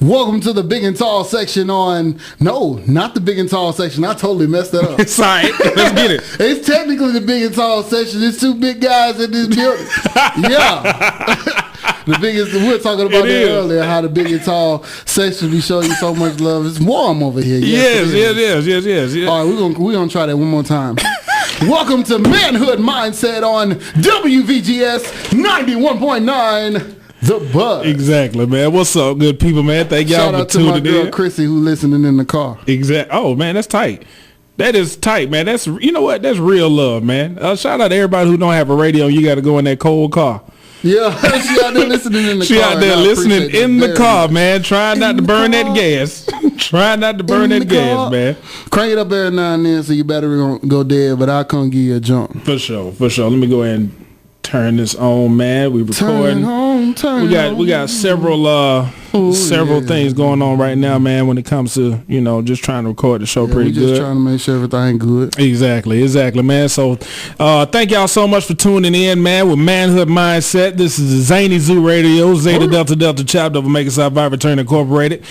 Welcome to the big and tall section on... No, not the big and tall section. I totally messed that up. It's all right. Let's get it. It's technically the big and tall section. There's two big guys in this building. Yeah. The biggest... We were talking about that earlier, how the big and tall section be showing you so much love. It's warm over here. Yes. All right, we're gonna try that one more time. Welcome to Manhood Mindset on WVGS 91.9. The Buzz. Exactly, man. What's up, good people, man? Thank y'all for tuning in. Shout out to my girl Chrissy who listening in the car. Exactly. Oh, man, that's tight. That is tight, man. That's, you know what? That's real love, man. Shout out to everybody who don't have a radio. You got to go in that cold car. Yeah, she out there listening in the car. She out there listening in the car, man. Trying not to burn that gas. Trying not to burn that gas, man. Crank it up every now and then so your battery won't go dead, but I'll come give you a jump. For sure. Let me go ahead and turn this on, man. We recording. We got several things going on right now, man, when it comes to, just trying to record the show pretty good. We just trying to make sure everything good. Exactly, man. So thank y'all so much for tuning in, man, with Manhood Mindset. This is the Zany Zoo Radio, Zeta Delta chapter of Omega Psi Phi Fraternity Incorporated.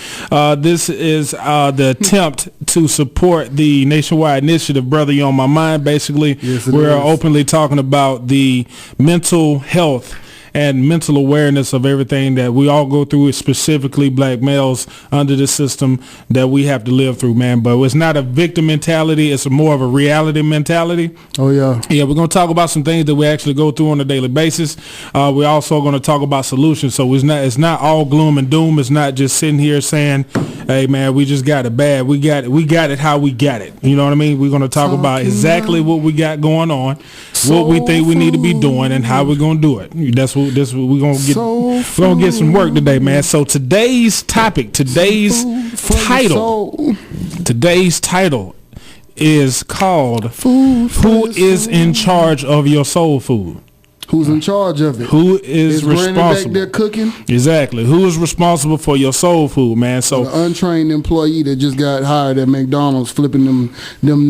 This is the attempt to support the nationwide initiative, Brother You On My Mind. Basically, we're openly talking about the mental health and mental awareness of everything that we all go through, specifically black males under the system that we have to live through, man. But it's not a victim mentality. It's more of a reality mentality. Oh, yeah. Yeah, we're going to talk about some things that we actually go through on a daily basis. We're also going to talk about solutions. So it's not all gloom and doom. It's not just sitting here saying, hey, man, we just got it bad. We got it how we got it. You know what I mean? We're going to talk about exactly what we got going on, what we think we need to be doing, and how we're going to do it. That's what we're gonna get. We're gonna get some work today, man. So today's topic, today's title is called "Who is in charge of your soul food?" Who's in charge of it? Who is responsible? Back there cooking? Exactly. Who is responsible for your soul food, man? So the untrained employee that just got hired at McDonald's flipping them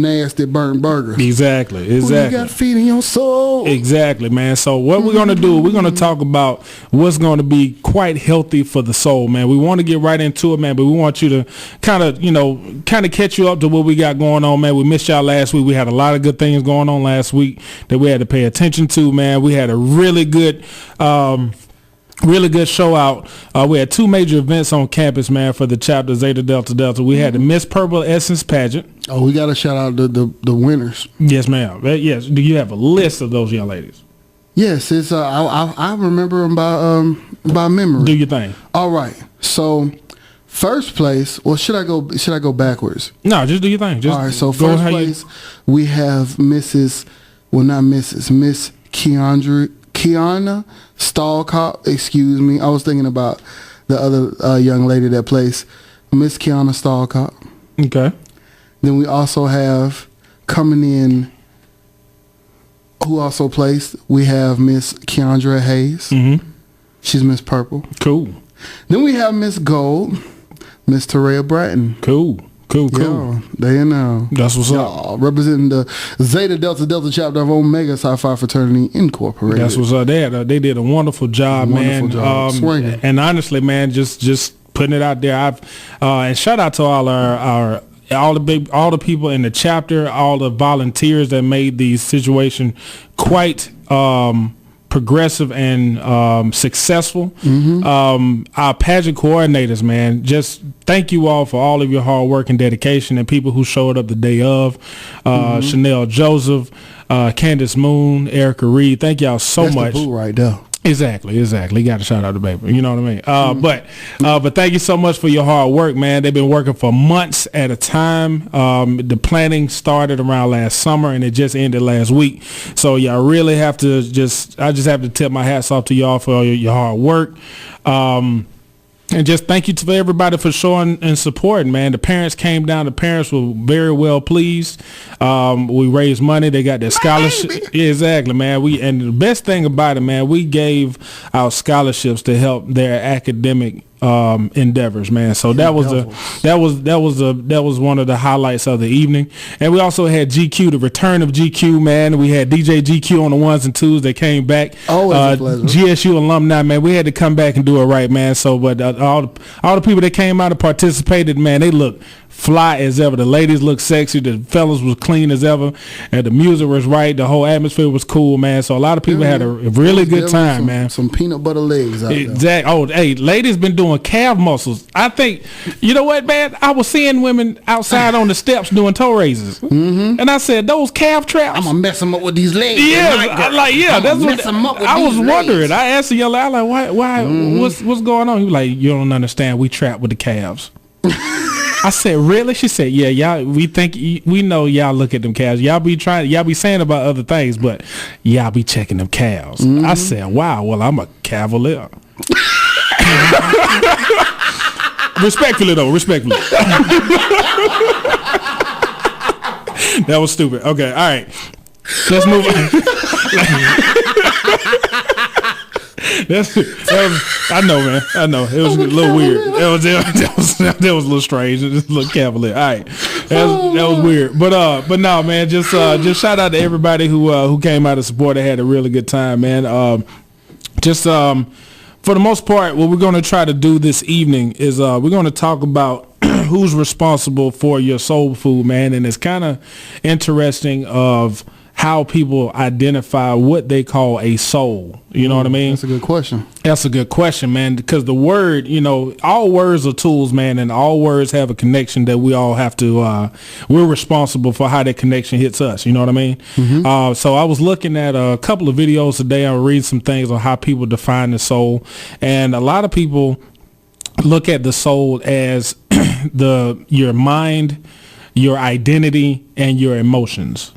nasty burnt burgers. Exactly. Who you got feeding your soul? Exactly, man. So what we're gonna do? We're gonna talk about what's going to be quite healthy for the soul, man. We want to get right into it, man, but we want you to kind of catch you up to what we got going on, man. We missed y'all last week. We had a lot of good things going on last week that we had to pay attention to, man. We had a really good show out. We had two major events on campus, man, for the chapter Zeta Delta. We had the Miss Purple Essence pageant. Oh, we got to shout out the winners. Yes, ma'am. Yes. Do you have a list of those young ladies? Yes, it's I remember them by memory. Do your thing. All right. So first place, or should I go backwards? No, just do your thing. Just all right. So first place, we have Miss Kiana Stallcop, excuse me. I was thinking about the other young lady that plays Miss Kiana Stallcop. Okay. Then we also have coming in, who also placed, we have Miss Keandra Hayes. Mm-hmm. She's Miss Purple. Cool. Then we have Miss Gold, Miss Terrell Bratton. Cool. Yeah, they know. That's what's up. Representing the Zeta Delta chapter of Omega Psi Phi Fraternity Incorporated. That's what's up. They did a wonderful job, man. Swinging. And honestly, man, just putting it out there. And shout out to all the people in the chapter, all the volunteers that made the situation quite progressive and successful. Mm-hmm. Our pageant coordinators, man, just thank you all for all of your hard work and dedication, and people who showed up the day of. Chanel Joseph, Candace Moon, Erica Reed, thank y'all so much. That's the boo right there. Exactly. You got to shout out the baby. You know what I mean? But thank you so much for your hard work, man. They've been working for months at a time. The planning started around last summer and it just ended last week. So y'all really have to I just have to tip my hats off to y'all for your hard work. And just thank you to everybody for showing and supporting, man. The parents came down. The parents were very well pleased. We raised money. They got their scholarship. Yeah, exactly, man. And the best thing about it, man, we gave out scholarships to help their academic endeavors, man. So that was one of the highlights of the evening. And we also had GQ, the return of GQ, man. We had DJ GQ on the ones and twos that came back. Always a pleasure. GSU alumni, man. We had to come back and do it right, man. So, but all the people that came out and participated, man, they look fly as ever. The ladies looked sexy. The fellas was clean as ever. And the music was right. The whole atmosphere was cool, man. So a lot of people had a really good time, man. Some peanut butter legs out there. Exactly. Oh, hey, ladies been doing calf muscles. I think, you know what, man? I was seeing women outside on the steps doing toe raises. Mm-hmm. And I said, those calf traps. I'm going to mess them up with these legs. Yeah, that's what I was wondering. I asked the young lady, I like, why, what's going on? He was like, you don't understand. We trap with the calves. I said, really? She said, yeah, y'all, we know y'all look at them calves. Y'all be saying about other things, but y'all be checking them calves. Mm-hmm. I said, wow, well, I'm a cavalier. Respectfully. That was stupid. Okay, all right. Let's move on. I know, man. I know. It was a little weird. That was a little strange. Just a little cavalier. All right. That was weird. But no, man, just shout out to everybody who came out to support. They had a really good time, man. For the most part, what we're going to try to do this evening is we're going to talk about who's responsible for your soul food, man. And it's kind of interesting of how people identify what they call a soul. You know what I mean? That's a good question. That's a good question, man, because the word, all words are tools, man, and all words have a connection that we all have to, we're responsible for how that connection hits us. You know what I mean? Mm-hmm. So I was looking at a couple of videos today. I read some things on how people define the soul, and a lot of people look at the soul as your mind, your identity, and your emotions.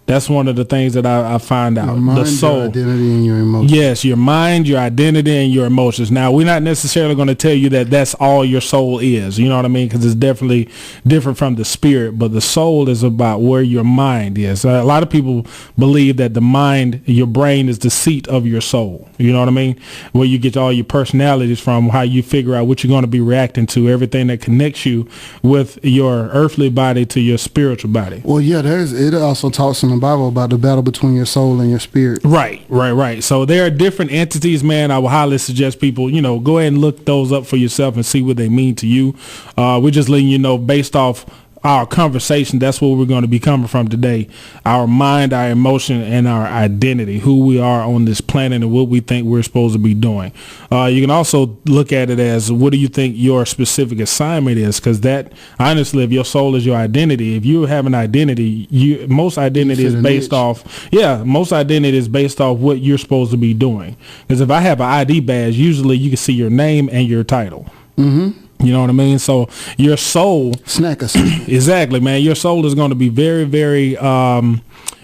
That's one of the things that I find out. Your mind, the soul, your identity, and your emotions. Yes, your mind, your identity, and your emotions. Now, we're not necessarily going to tell you that that's all your soul is. You know what I mean? Because it's definitely different from the spirit. But the soul is about where your mind is. A lot of people believe that the mind, your brain, is the seat of your soul. You know what I mean? Where you get all your personalities from, how you figure out what you're going to be reacting to, everything that connects you with your earthly body to your spiritual body. Well, yeah, it also talks in the Bible about the battle between your soul and your spirit. Right. So there are different entities, man. I would highly suggest people, go ahead and look those up for yourself and see what they mean to you. We're just letting you know based off our conversation, that's where we're going to be coming from today. Our mind, our emotion, and our identity, who we are on this planet and what we think we're supposed to be doing. You can also look at it as, what do you think your specific assignment is? Because that, honestly, if your soul is your identity, if you have an identity, most identity is based off what you're supposed to be doing. Because if I have an ID badge, usually you can see your name and your title. Mm-hmm. You know what I mean? So your soul... Snack us. Exactly, man. Your soul is going to be very, very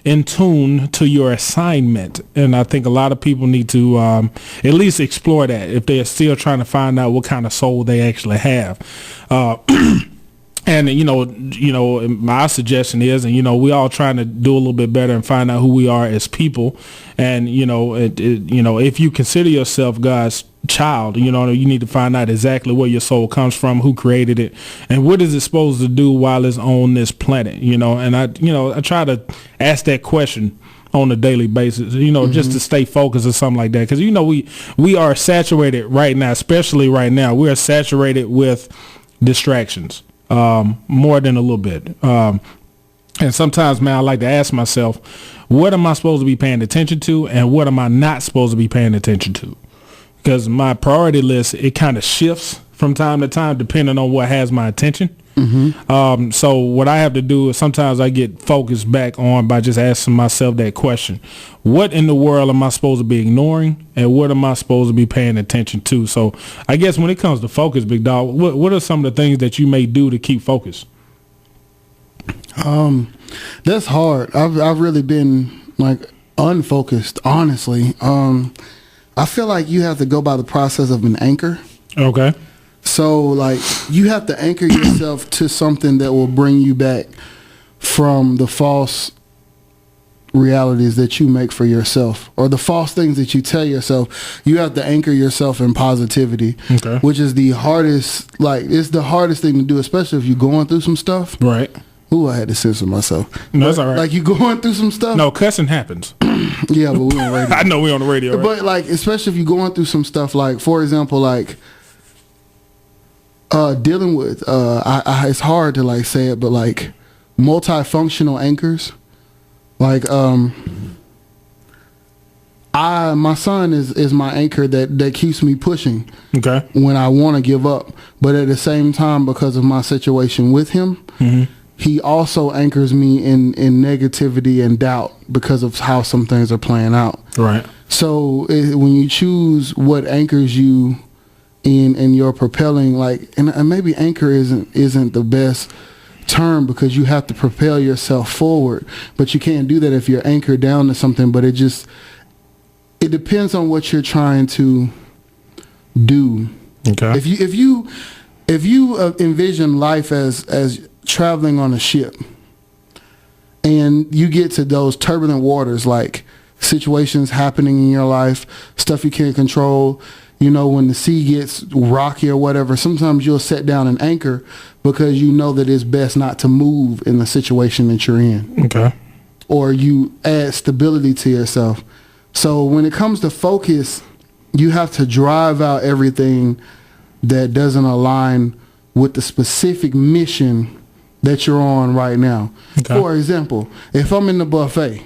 in tune to your assignment. And I think a lot of people need to at least explore that if they're still trying to find out what kind of soul they actually have. And, my suggestion is, and, we all trying to do a little bit better and find out who we are as people. And, if you consider yourself God's child, you need to find out exactly where your soul comes from, who created it, and what is it supposed to do while it's on this planet, and I try to ask that question on a daily basis, just to stay focused or something like that. Because, we are saturated right now, especially right now, we are saturated with distractions. More than a little bit. And sometimes, man, I like to ask myself, what am I supposed to be paying attention to and what am I not supposed to be paying attention to? Because my priority list, it kind of shifts from time to time depending on what has my attention. Mm-hmm. So what I have to do is sometimes I get focused back on by just asking myself that question. What in the world am I supposed to be ignoring and what am I supposed to be paying attention to? So I guess when it comes to focus, big dog, what are some of the things that you may do to keep focus? That's hard. I've really been unfocused, honestly. I feel like you have to go by the process of an anchor. Okay. So, you have to anchor yourself to something that will bring you back from the false realities that you make for yourself, or the false things that you tell yourself. You have to anchor yourself in positivity, which is the hardest. Like, it's the hardest thing to do, especially if you're going through some stuff. Right. Ooh, I had to censor myself. No, that's all right. Like, you going through some stuff. No, cussing happens. Yeah, but we on radio. I know we on the radio. Right? But like, especially if you're going through some stuff, like, for example, like dealing with it's hard to like say it, but like multifunctional anchors. Like my son is my anchor that keeps me pushing. Okay. When I want to give up, but at the same time, because of my situation with him, he also anchors me in negativity and doubt because of how some things are playing out. Right. So when you choose what anchors you in your propelling, like, and maybe anchor isn't the best term, because you have to propel yourself forward, but you can't do that if you're anchored down to something. But it depends on what you're trying to do. Okay. If you envision life as traveling on a ship, and you get to those turbulent waters, like situations happening in your life, stuff you can't control, when the sea gets rocky or whatever, sometimes you'll set down an anchor because you know that it's best not to move in the situation that you're in. Okay. Or you add stability to yourself. So when it comes to focus, you have to drive out everything that doesn't align with the specific mission that you're on right now. Okay. For example, if I'm in the buffet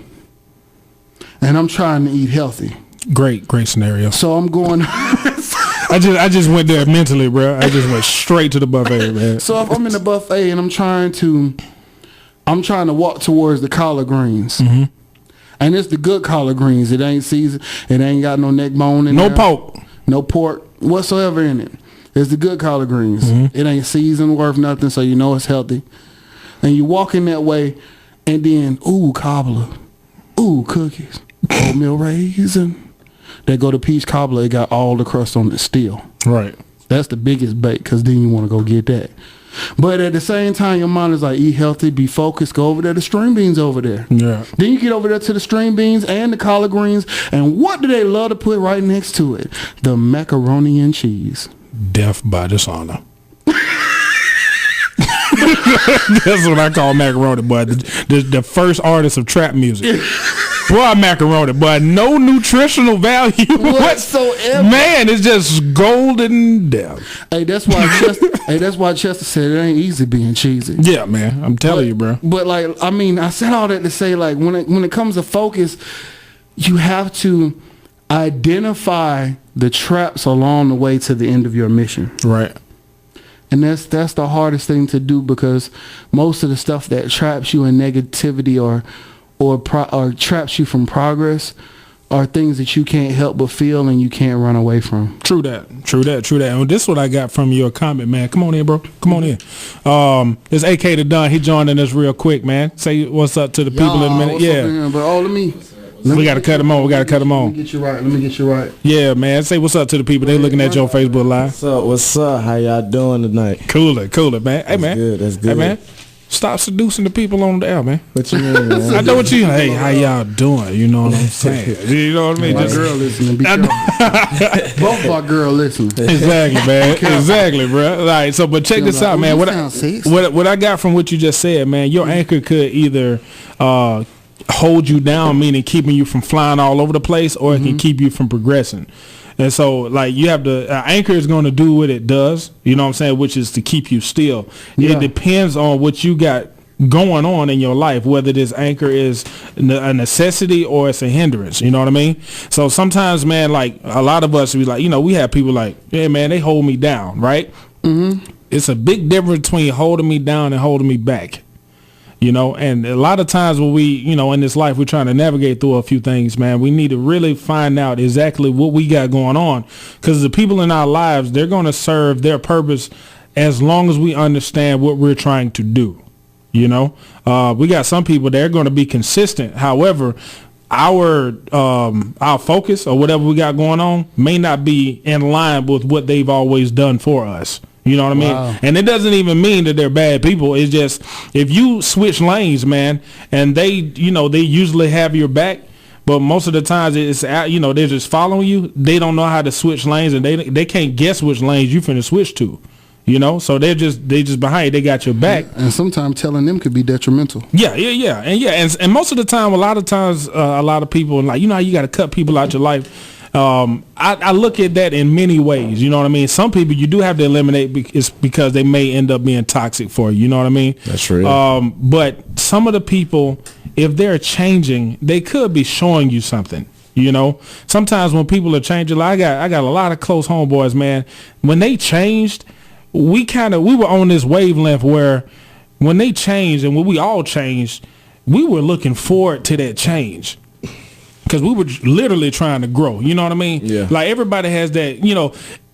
and I'm trying to eat healthy. Great scenario. So I'm going. I just went there mentally, bro. I just went straight to the buffet, man. So if I'm in the buffet and I'm trying to walk towards the collard greens, and it's the good collard greens. It ain't seasoned. It ain't got no neck bone in there. No pork whatsoever in it. It's the good collard greens. It ain't seasoned, worth nothing, so you know it's healthy. And you walk in that way, and then cobbler, cookies, oatmeal raisin. They go to peach cobbler. It got all the crust on it still. Right. That's the biggest bait, because then you want to go get that. But at the same time, your mind is like, eat healthy, be focused, go over there. The string beans over there. Yeah. Then you get over there to the string beans and the collard greens, and what do they love to put right next to it? The macaroni and cheese. Death by dishonor. That's what I call macaroni, boy. The first artist of trap music. Boy, macaroni, but no nutritional value whatsoever. Man, it's just golden death. Hey, that's why Chester said it ain't easy being cheesy. Yeah, man, I'm telling you, bro. But like, I mean, I said all that to say, like, when it comes to focus, you have to identify the traps along the way to the end of your mission. Right. And that's the hardest thing to do, because most of the stuff that traps you in negativity or traps you from progress are things that you can't help but feel and you can't run away from. True that. And this is what I got from your comment, man. Come on in, bro. Come on in. It's AK the Don. He joining us real quick, man. Say what's up to the people in a minute. Yeah. We got to cut him on. Let me get you right. Yeah, man. Say what's up to the people. They looking at your Facebook Live. What's up? How y'all doing tonight? Cooler, man. Hey, man. That's good. Hey, man. Stop seducing the people on the air, man. What you mean, man? I know what you. Hey, how y'all doing? You know what I'm saying? You know what I mean? My girl listening. Be careful. Both our girl listening. Exactly, man. Exactly, bro. All right. So, but check this out, man. What I got from what you just said, man. Your anchor could either hold you down, meaning keeping you from flying all over the place, or it can keep you from progressing. And so, like, you have to, anchor is going to do what it does, you know what I'm saying, which is to keep you still. Yeah. It depends on what you got going on in your life, whether this anchor is a necessity or it's a hindrance, you know what I mean? So sometimes, man, like, a lot of us, we have people like, yeah, man, they hold me down, right? It's a big difference between holding me down and holding me back. And a lot of times when we, in this life, we're trying to navigate through a few things, man. We need to really find out exactly what we got going on, because the people in our lives, they're going to serve their purpose as long as we understand what we're trying to do. We got some people, they're going to be consistent. However, our focus or whatever we got going on may not be in line with what they've always done for us. You know what I mean? Wow. And it doesn't even mean that they're bad people. It's just if you switch lanes, man, and they usually have your back, but most of the times it's they're just following you. They don't know how to switch lanes, and they can't guess which lanes you finna switch to. So they just behind you. They got your back. And sometimes telling them could be detrimental. Yeah. And most of the time, a lot of times, a lot of people like how you got to cut people out your life. I look at that in many ways. You know what I mean? Some people you do have to eliminate because they may end up being toxic for you. You know what I mean? That's real. But some of the people, if they're changing, they could be showing you something. Sometimes when people are changing, like I got a lot of close homeboys, man. When they changed, we were on this wavelength where when they changed and when we all changed, we were looking forward to that change. Because we were literally trying to grow. You know what I mean? Yeah. Like everybody has that,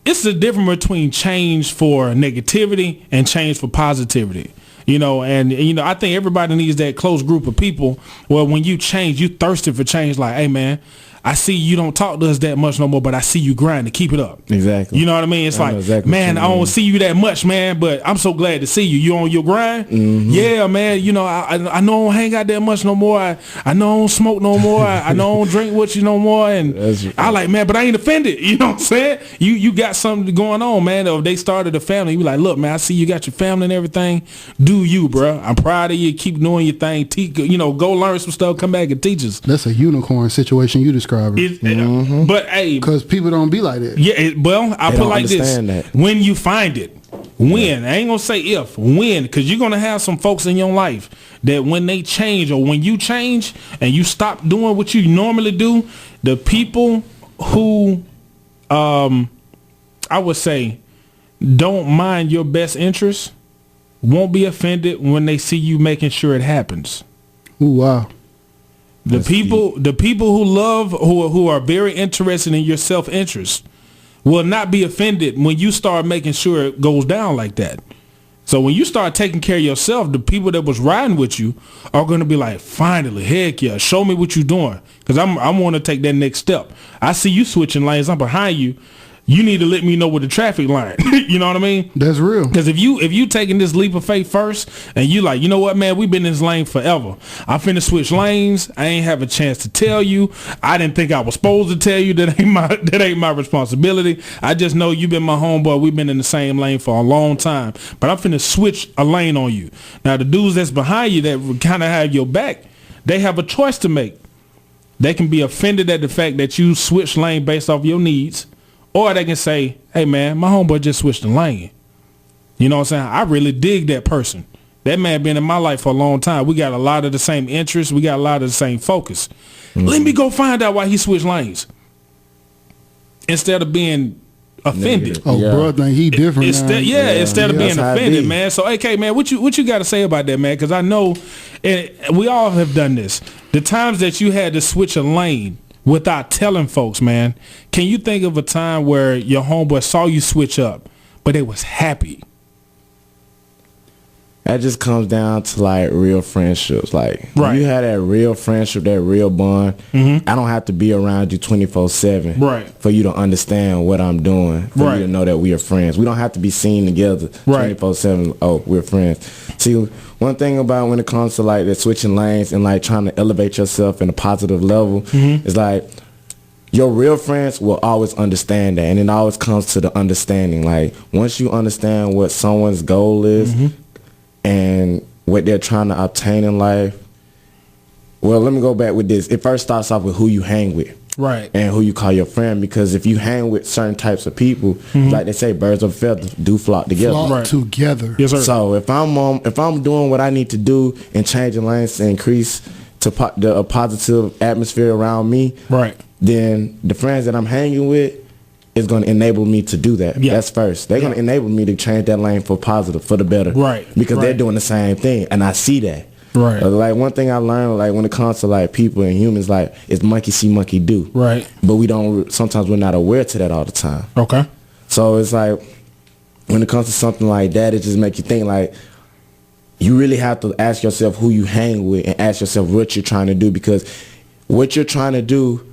it's the difference between change for negativity and change for positivity. I think everybody needs that close group of people where when you change, you thirsty for change. Like, hey, man, I see you don't talk to us that much no more, but I see you grinding. Keep it up. Exactly. You know what I mean? It's like, exactly man, I don't see you that much, man, but I'm so glad to see you. You on your grind? Mm-hmm. Yeah, man. I know I don't hang out that much no more. I know I don't smoke no more. I know I don't drink with you no more. And I like, man, but I ain't offended. You know what I'm saying? You got something going on, man. If they started a family, you be like, look, man, I see you got your family and everything. Do you, bro? I'm proud of you. Keep doing your thing. Go learn some stuff. Come back and teach us. That's a unicorn situation you described. But hey, because people don't be like that. Yeah, I put like this: that. when you find it, when I ain't gonna say if, when, because you're gonna have some folks in your life that when they change or when you change and you stop doing what you normally do, the people who, I would say, don't mind your best interest won't be offended when they see you making sure it happens. Ooh, wow. The people who love, who are very interested in your self-interest will not be offended when you start making sure it goes down like that. So when you start taking care of yourself, the people that was riding with you are going to be like, finally, heck yeah, show me what you're doing. Because I want to take that next step. I see you switching lanes. I'm behind you. You need to let me know with the traffic line. You know what I mean? That's real. Because if you taking this leap of faith first and you like, you know what, man, we've been in this lane forever. I finna switch lanes. I ain't have a chance to tell you. I didn't think I was supposed to tell you. That ain't my responsibility. I just know you've been my homeboy. We've been in the same lane for a long time. But I'm finna switch a lane on you. Now the dudes that's behind you that kind of have your back, they have a choice to make. They can be offended at the fact that you switch lane based off your needs. Or they can say, hey, man, my homeboy just switched the lane. You know what I'm saying? I really dig that person. That man been in my life for a long time. We got a lot of the same interests. We got a lot of the same focus. Mm-hmm. Let me go find out why he switched lanes. Instead of being offended. Oh, yeah. Bro, think he different now. Instead of being offended, man. So, AK, man, what you got to say about that, man? Because I know, and we all have done this. The times that you had to switch a lane without telling folks, man, can you think of a time where your homeboy saw you switch up, but they was happy? That just comes down to like real friendships. Like right. You had that real friendship, that real bond. Mm-hmm. I don't have to be around you 24/7 right. for you to understand what I'm doing, for right. you to know that we are friends. We don't have to be seen together 24/7. Oh, we're friends. See, one thing about when it comes to like the switching lanes and like trying to elevate yourself in a positive level, mm-hmm. is like your real friends will always understand that, and it always comes to the understanding. Like once you understand what someone's goal is. Mm-hmm. and what they're trying to obtain in life. Well, let me go back with this. It first starts off with who you hang with. Right. And who you call your friend. Because if you hang with certain types of people, mm-hmm. like they say, birds of a feather do flock together. Flock together. Yes, sir. So if I'm doing what I need to do and changing lanes to increase to a positive atmosphere around me, right, then the friends that I'm hanging with is going to enable me to do that. Yeah. That's first. They're going to enable me to change that lane for positive, for the better. Right. Because they're doing the same thing, and I see that. Right. Like one thing I learned, like when it comes to like people and humans, like it's monkey see, monkey do. Right. But sometimes we're not aware to that all the time. Okay. So it's like when it comes to something like that, it just makes you think like you really have to ask yourself who you hang with and ask yourself what you're trying to do, because what you're trying to do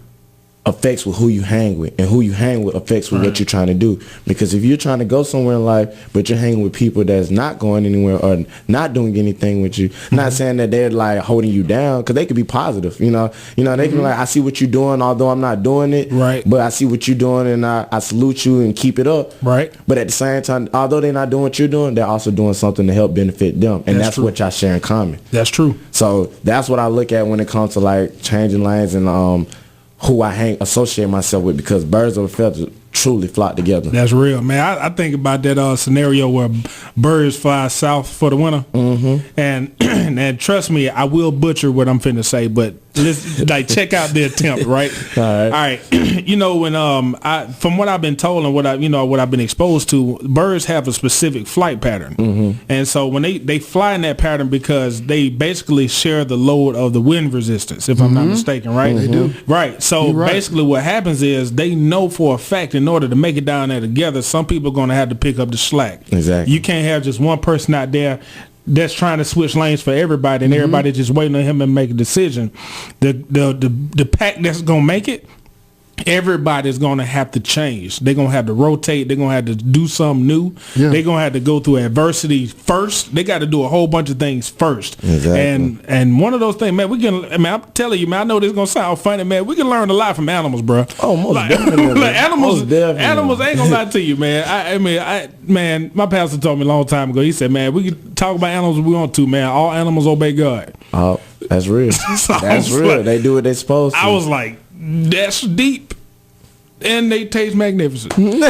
affects with who you hang with, and who you hang with affects with what you're trying to do. Because if you're trying to go somewhere in life, but you're hanging with people that's not going anywhere or not doing anything with you, not saying that they're like holding you down, because they could be positive, they can be like, I see what you're doing, although I'm not doing it, but I see what you're doing, and I salute you and keep it up. But at the same time, although they're not doing what you're doing, they're also doing something to help benefit them, and that's what y'all share in common. That's true. So that's what I look at when it comes to like changing lanes and who I associate myself with, because birds of a feather truly flock together. That's real, man. I think about that scenario where birds fly south for the winter, and trust me, I will butcher what I'm finna say, but let's check out the attempt, right? All right. When from what I've been told and what I've been exposed to, birds have a specific flight pattern, and so when they fly in that pattern because they basically share the load of the wind resistance, if I'm not mistaken, right? They do, right? So basically, what happens is they know for a fact, in order to make it down there together, some people are going to have to pick up the slack. Exactly. You can't have just one person out there that's trying to switch lanes for everybody, and everybody just waiting on him to make a decision. The pack that's going to make it, everybody's going to have to change. They're going to have to rotate. They're going to have to do something new. Yeah. They're going to have to go through adversity first. They got to do a whole bunch of things first. Exactly. And one of those things, man, I'm telling you, man, I know this is going to sound funny, man. We can learn a lot from animals, bro. Oh, most definitely. Animals ain't going to lie to you, man. Man, my pastor told me a long time ago, he said, man, we can talk about animals if we want to, man. All animals obey God. Oh, that's real. That's real. They do what they're supposed to. I was like, that's deep, and they taste magnificent. And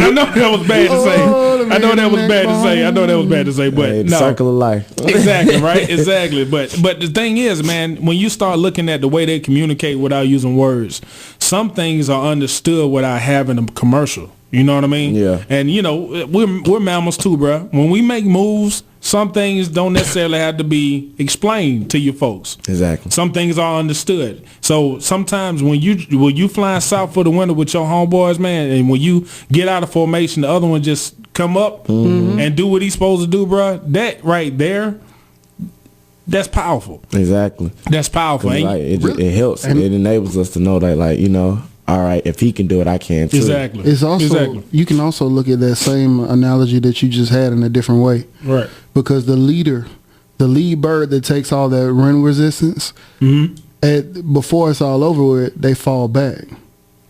I know that was bad to say. I know that was bad to say. But no, circle of life. Exactly, right? Exactly. But the thing is, man, when you start looking at the way they communicate without using words, some things are understood without having a commercial. You know what I mean? Yeah. And we're mammals too, bro. When we make moves, some things don't necessarily have to be explained to you folks. Exactly. Some things are understood. So sometimes when you flying south for the winter with your homeboys, man, and when you get out of formation, the other one just come up and do what he's supposed to do, bro. That right there, that's powerful. Exactly. That's powerful. It helps. And it enables us to know that, all right, if he can do it, I can too. Exactly. It's also you can also look at that same analogy that you just had in a different way. Right. Because the lead bird that takes all that wind resistance, before it's all over with, they fall back.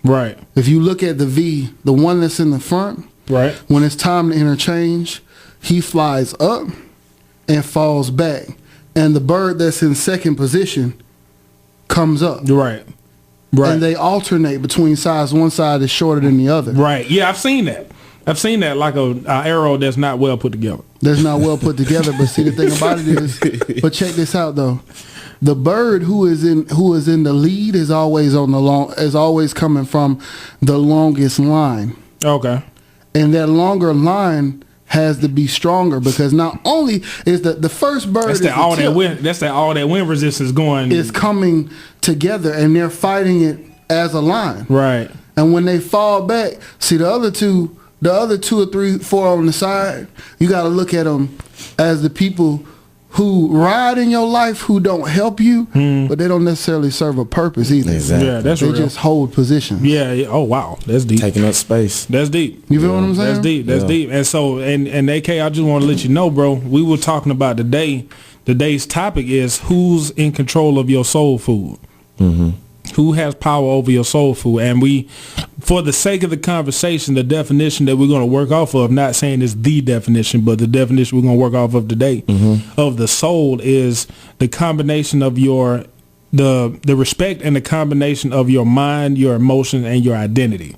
Right. If you look at the V, the one that's in the front, right, when it's time to interchange, he flies up and falls back. And the bird that's in second position comes up. Right. Right. And they alternate between sides. One side is shorter than the other. Right. Yeah, I've seen that. Like a arrow that's not well put together. That's not well put together. But see, the thing about it is, but check this out though. The bird who is in the lead is always always coming from the longest line. Okay. And that longer line has to be stronger, because not only is the first bird that's all that wind resistance going is coming together, and they're fighting it as a line. Right. And when they fall back, see the other two or three, four on the side, you got to look at them as the people who ride in your life, who don't help you, but they don't necessarily serve a purpose either. Exactly. Yeah, that's they real. just hold positions. Yeah. Oh wow, that's deep. Taking up space. That's deep. You feel what I'm saying? That's deep. That's deep. And so, and AK, I just want to let you know, bro. We were talking about today. Today's topic is who's in control of your soul food. Who has power over your soul food? And we, for the sake of the conversation, the definition that we're going to work off of, not saying it's the definition, but the definition we're going to work off of today of the soul is the combination of the respect and the combination of your mind, your emotion, and your identity.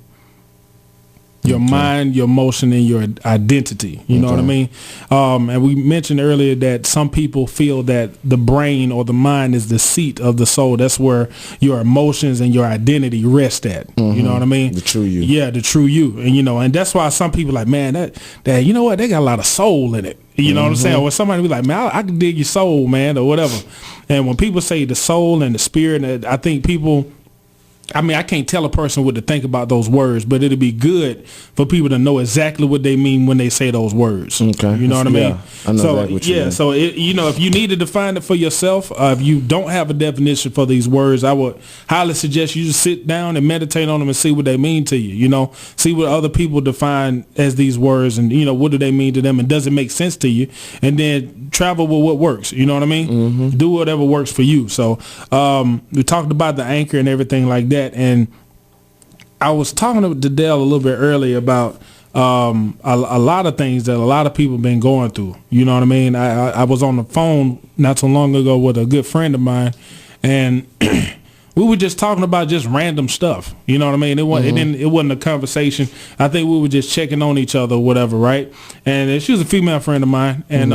Your mind, your emotion, and your identity. You know what I mean? And we mentioned earlier that some people feel that the brain or the mind is the seat of the soul. That's where your emotions and your identity rest at. You know what I mean? The true you. Yeah, the true you. And and that's why some people like, man, that you know what? They got a lot of soul in it. You know what I'm saying? Or somebody be like, man, I can dig your soul, man, or whatever. And when people say the soul and the spirit, I think people I mean, I can't tell a person what to think about those words, but it'd be good for people to know exactly what they mean when they say those words. Okay. You know what I mean? I know so, exactly what you mean. So, if you need to define it for yourself, if you don't have a definition for these words, I would highly suggest you just sit down and meditate on them and see what they mean to you, see what other people define as these words and, what do they mean to them and does it make sense to you? And then travel with what works, you know what I mean? Mm-hmm. Do whatever works for you. So, we talked about the anchor and everything like that. And I was talking to Dale a little bit earlier about a lot of things that a lot of people been going through. You know what I mean? I was on the phone not so long ago with a good friend of mine, and we were just talking about just random stuff. You know what I mean? It wasn't a conversation. I think we were just checking on each other or whatever, right? And she was a female friend of mine, and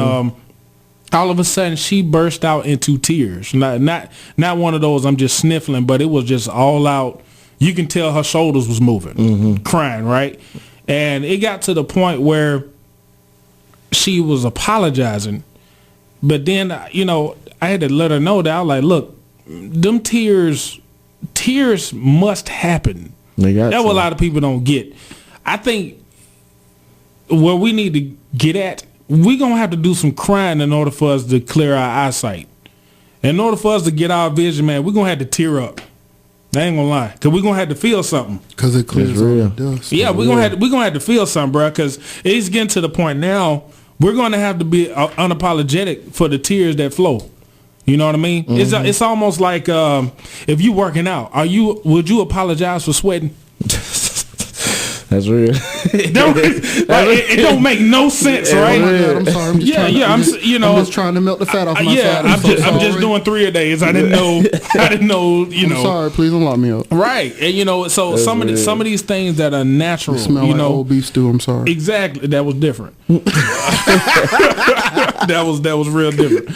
all of a sudden she burst out into tears. Not one of those I'm just sniffling, but it was just all out. You can tell her shoulders was moving, crying, right? And it got to the point where she was apologizing. But then, I had to let her know that I was like, look, them tears must happen. That's what a lot of people don't get. I think where we need to get at, we're going to have to do some crying in order for us to clear our eyesight. In order for us to get our vision, man, we're going to have to tear up. I ain't gonna lie, cause we're gonna have to feel something. Cause it clears all the dust. Yeah, we're gonna have to feel something, bro. Cause it's getting to the point now. We're gonna have to be unapologetic for the tears that flow. You know what I mean? Mm-hmm. It's almost like if you working out, would you apologize for sweating? That's real. It don't make no sense, right? Oh my God, I'm sorry. I'm just I'm just trying to melt the fat off my side. I'm just doing 3 a days. I didn't know. I'm sorry. Please don't lock me up. Right, and so some of these things that are natural. You smell like old beef stew. I'm sorry. Exactly. That was different. that was real different.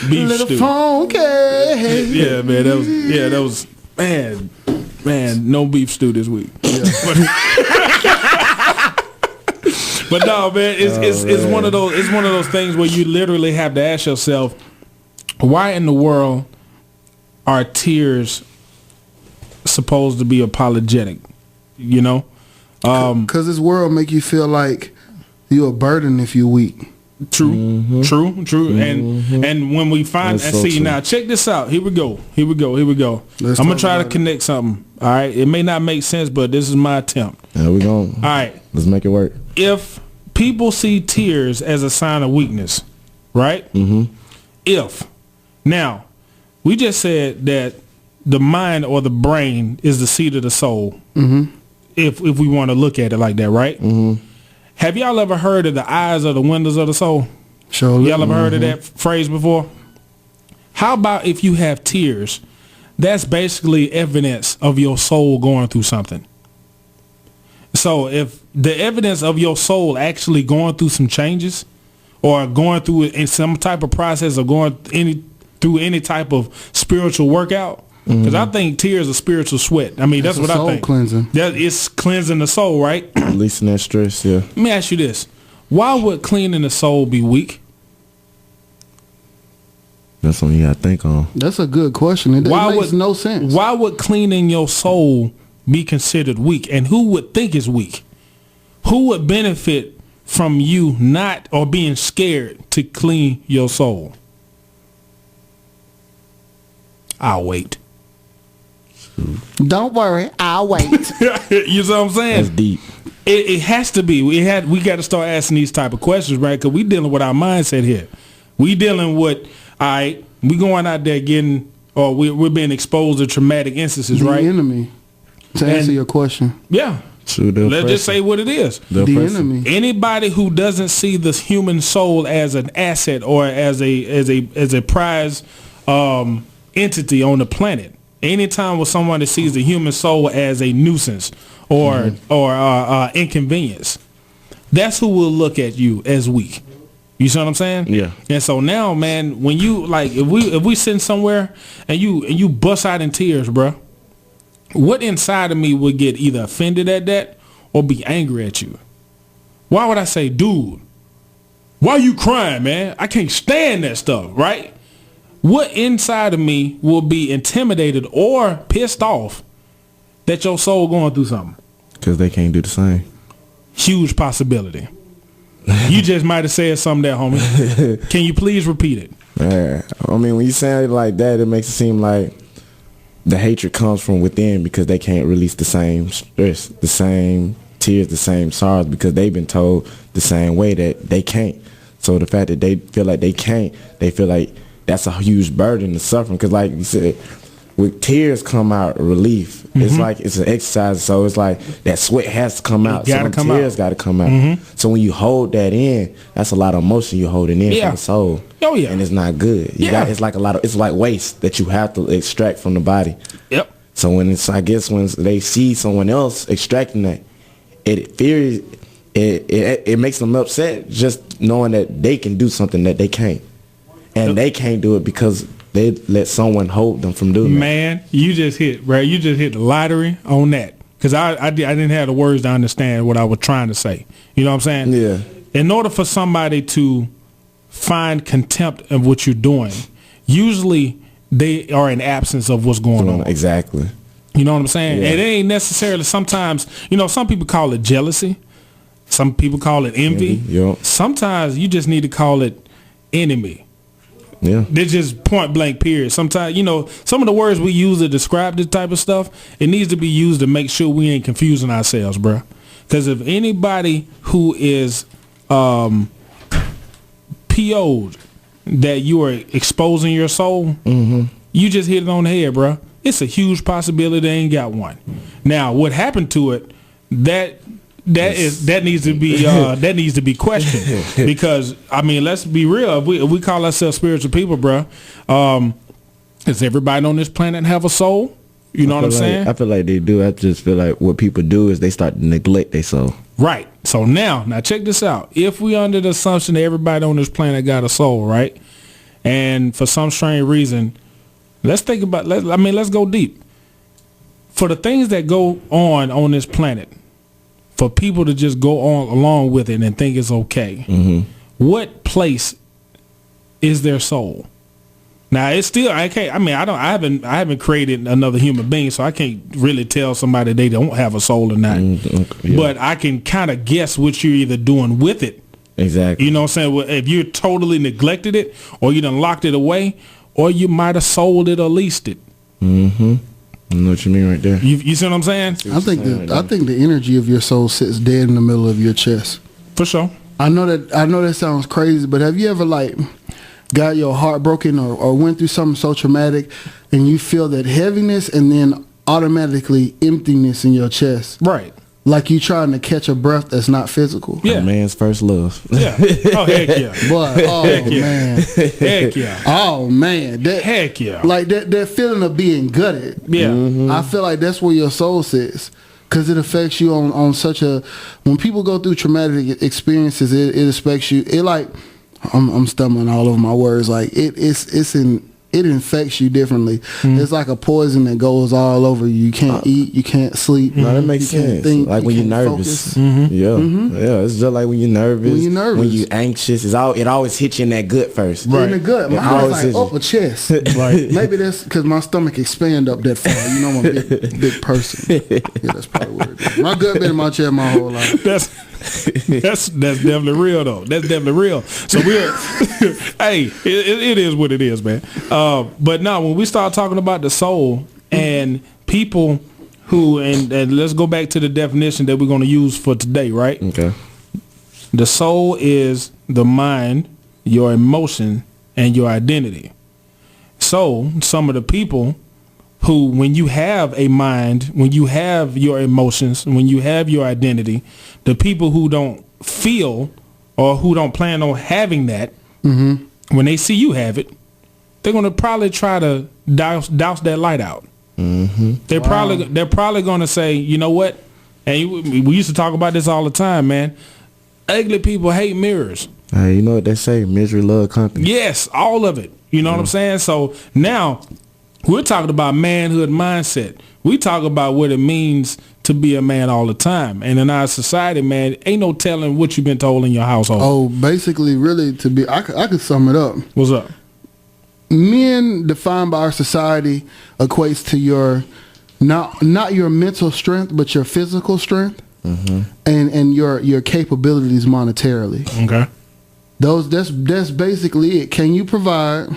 Beef little stew. Funky. Yeah, man. That was man. No beef stew this week. Yeah. But no, man, it's one of those things where you literally have to ask yourself, why in the world are tears supposed to be apologetic? Because this world make you feel like you're a burden if you're weak. True. Mm-hmm. And when we find and see now, check this out. Here we go. I'm gonna try to connect something. All right, it may not make sense, but this is my attempt. There we go. All right, let's make it work. If people see tears as a sign of weakness, right? Mm-hmm. Now we just said that the mind or the brain is the seat of the soul. Mm-hmm. If we want to look at it like that, right? Mm-hmm. Have y'all ever heard of the eyes are the windows of the soul? Sure. Y'all ever heard of that phrase before? How about if you have tears? That's basically evidence of your soul going through something. So if the evidence of your soul actually going through some changes or going through in some type of process or going through any type of spiritual workout, because I think tears are spiritual sweat. I mean, that's what I think. Cleansing. It's cleansing the soul, right? Releasing that stress, yeah. Let me ask you this. Why would cleaning the soul be weak? That's something you got to think on. That's a good question. It makes no sense. Why would cleaning your soul be considered weak? And who would think it's weak? Who would benefit from you not or being scared to clean your soul? I'll wait. Don't worry, I'll wait. You know what I'm saying? That's deep. It has to be. We got to start asking these type of questions, right? Because we dealing with our mindset here. We dealing with, all right, we going out there getting, or we're being exposed to traumatic instances, right? The enemy. To answer your question. Yeah. True, let's just say what it is. The enemy. Anybody who doesn't see the human soul as an asset or as a prize entity on the planet. Anytime with someone that sees the human soul as a nuisance or inconvenience, that's who will look at you as weak. You see what I'm saying? Yeah. And so now, man, when you if we sitting somewhere and you bust out in tears, bro, what inside of me would get either offended at that or be angry at you? Why would I say, dude, why you crying, man? I can't stand that stuff, right? What inside of me will be intimidated or pissed off that your soul going through something? Because they can't do the same. Huge possibility. You just might have said something there, homie. Can you please repeat it? Yeah. I mean, when you say it like that, it makes it seem like the hatred comes from within because they can't release the same stress, the same tears, the same sorrows, because they've been told the same way that they can't. So the fact that they feel like they can't, they feel like that's a huge burden to suffering. Because like you said, with tears come out relief. It's like it's an exercise. So it's like that sweat has to come out. So tears got to come out. So when you hold that in, that's a lot of emotion you're holding in from the soul. Oh yeah, and it's not good. It's like it's like waste that you have to extract from the body. Yep. So when when they see someone else extracting that, it makes them upset just knowing that they can do something that they can't, and they can't do it because they let someone hold them from doing Man, you just hit the lottery on that. Because I didn't have the words to understand what I was trying to say. You know what I'm saying? Yeah. In order for somebody to find contempt of what you're doing, usually they are in absence of what's going on. Exactly. You know what I'm saying? Yeah. And it ain't necessarily sometimes, some people call it jealousy. Some people call it envy. Yeah. Sometimes you just need to call it enemy. Yeah. They're just point blank period. Sometimes, some of the words we use to describe this type of stuff, it needs to be used to make sure we ain't confusing ourselves, bro. Because if anybody who is PO'd that you are exposing your soul, you just hit it on the head, bro. It's a huge possibility they ain't got one. Now, what happened to it, that needs to be questioned. Because I mean, let's be real. If we call ourselves spiritual people, bro, does everybody on this planet have a soul? You know what I'm saying? I feel like they do. I just feel like what people do is they start to neglect their soul. Right. So now check this out. If we under the assumption that everybody on this planet got a soul, right? And for some strange reason, let's think about. Let's go deep. For the things that go on this planet, for people to just go on along with it and think it's okay, what place is their soul? Now it's still I haven't created another human being, so I can't really tell somebody they don't have a soul or not. Yeah. But I can kind of guess what you're either doing with it. Exactly. You know what I'm saying? Well, if you totally neglected it, or you done locked it away, or you might have sold it or leased it. I know what you mean right there. You see what I'm saying? I think the energy of your soul sits dead in the middle of your chest. For sure. I know that sounds crazy, but have you ever got your heart broken or went through something so traumatic and you feel that heaviness and then automatically emptiness in your chest? Right. Like you trying to catch a breath that's not physical. Yeah. A man's first love. Yeah. Oh, heck yeah. But, man. Heck yeah. Oh, man. Heck yeah. Like that feeling of being gutted. Yeah. I feel like that's where your soul sits. Because it affects you on such a... When people go through traumatic experiences, it affects you. It like... I'm stumbling all over my words. Like, it infects you differently. It's like a poison that goes all over you. You can't eat. You can't sleep. No, that makes sense. Think, like when you're nervous. Yeah. It's just like when you're nervous. When you're anxious. It always hits you in that gut first. Right. In the gut. My heart's like up a chest. Right. Maybe that's because my stomach expand up that far. You know, I'm a big person. Yeah, that's probably what it is. My gut been in my chest my whole life. That's definitely real though. That's definitely real. So we're hey, it is what it is, man. But now when we start talking about the soul and people who and let's go back to the definition that we're going to use for today, right? Okay. The soul is the mind, your emotion, and your identity. So some of the people who, when you have a mind, when you have your emotions, when you have your identity, the people who don't feel or who don't plan on having that, when they see you have it, they're going to probably try to douse that light out. They're probably going to say, you know what? And we used to talk about this all the time, man. Ugly people hate mirrors. You know what they say? Misery love company. Yes, all of it. You know what I'm saying? So now we're talking about manhood mindset. We talk about what it means to be a man all the time. And in our society, man, ain't no telling what you've been told in your household. Oh, basically, really, I could sum it up. What's up? Men defined by our society equates to your not your mental strength, but your physical strength, and your capabilities monetarily. Okay. That's basically it. Can you provide?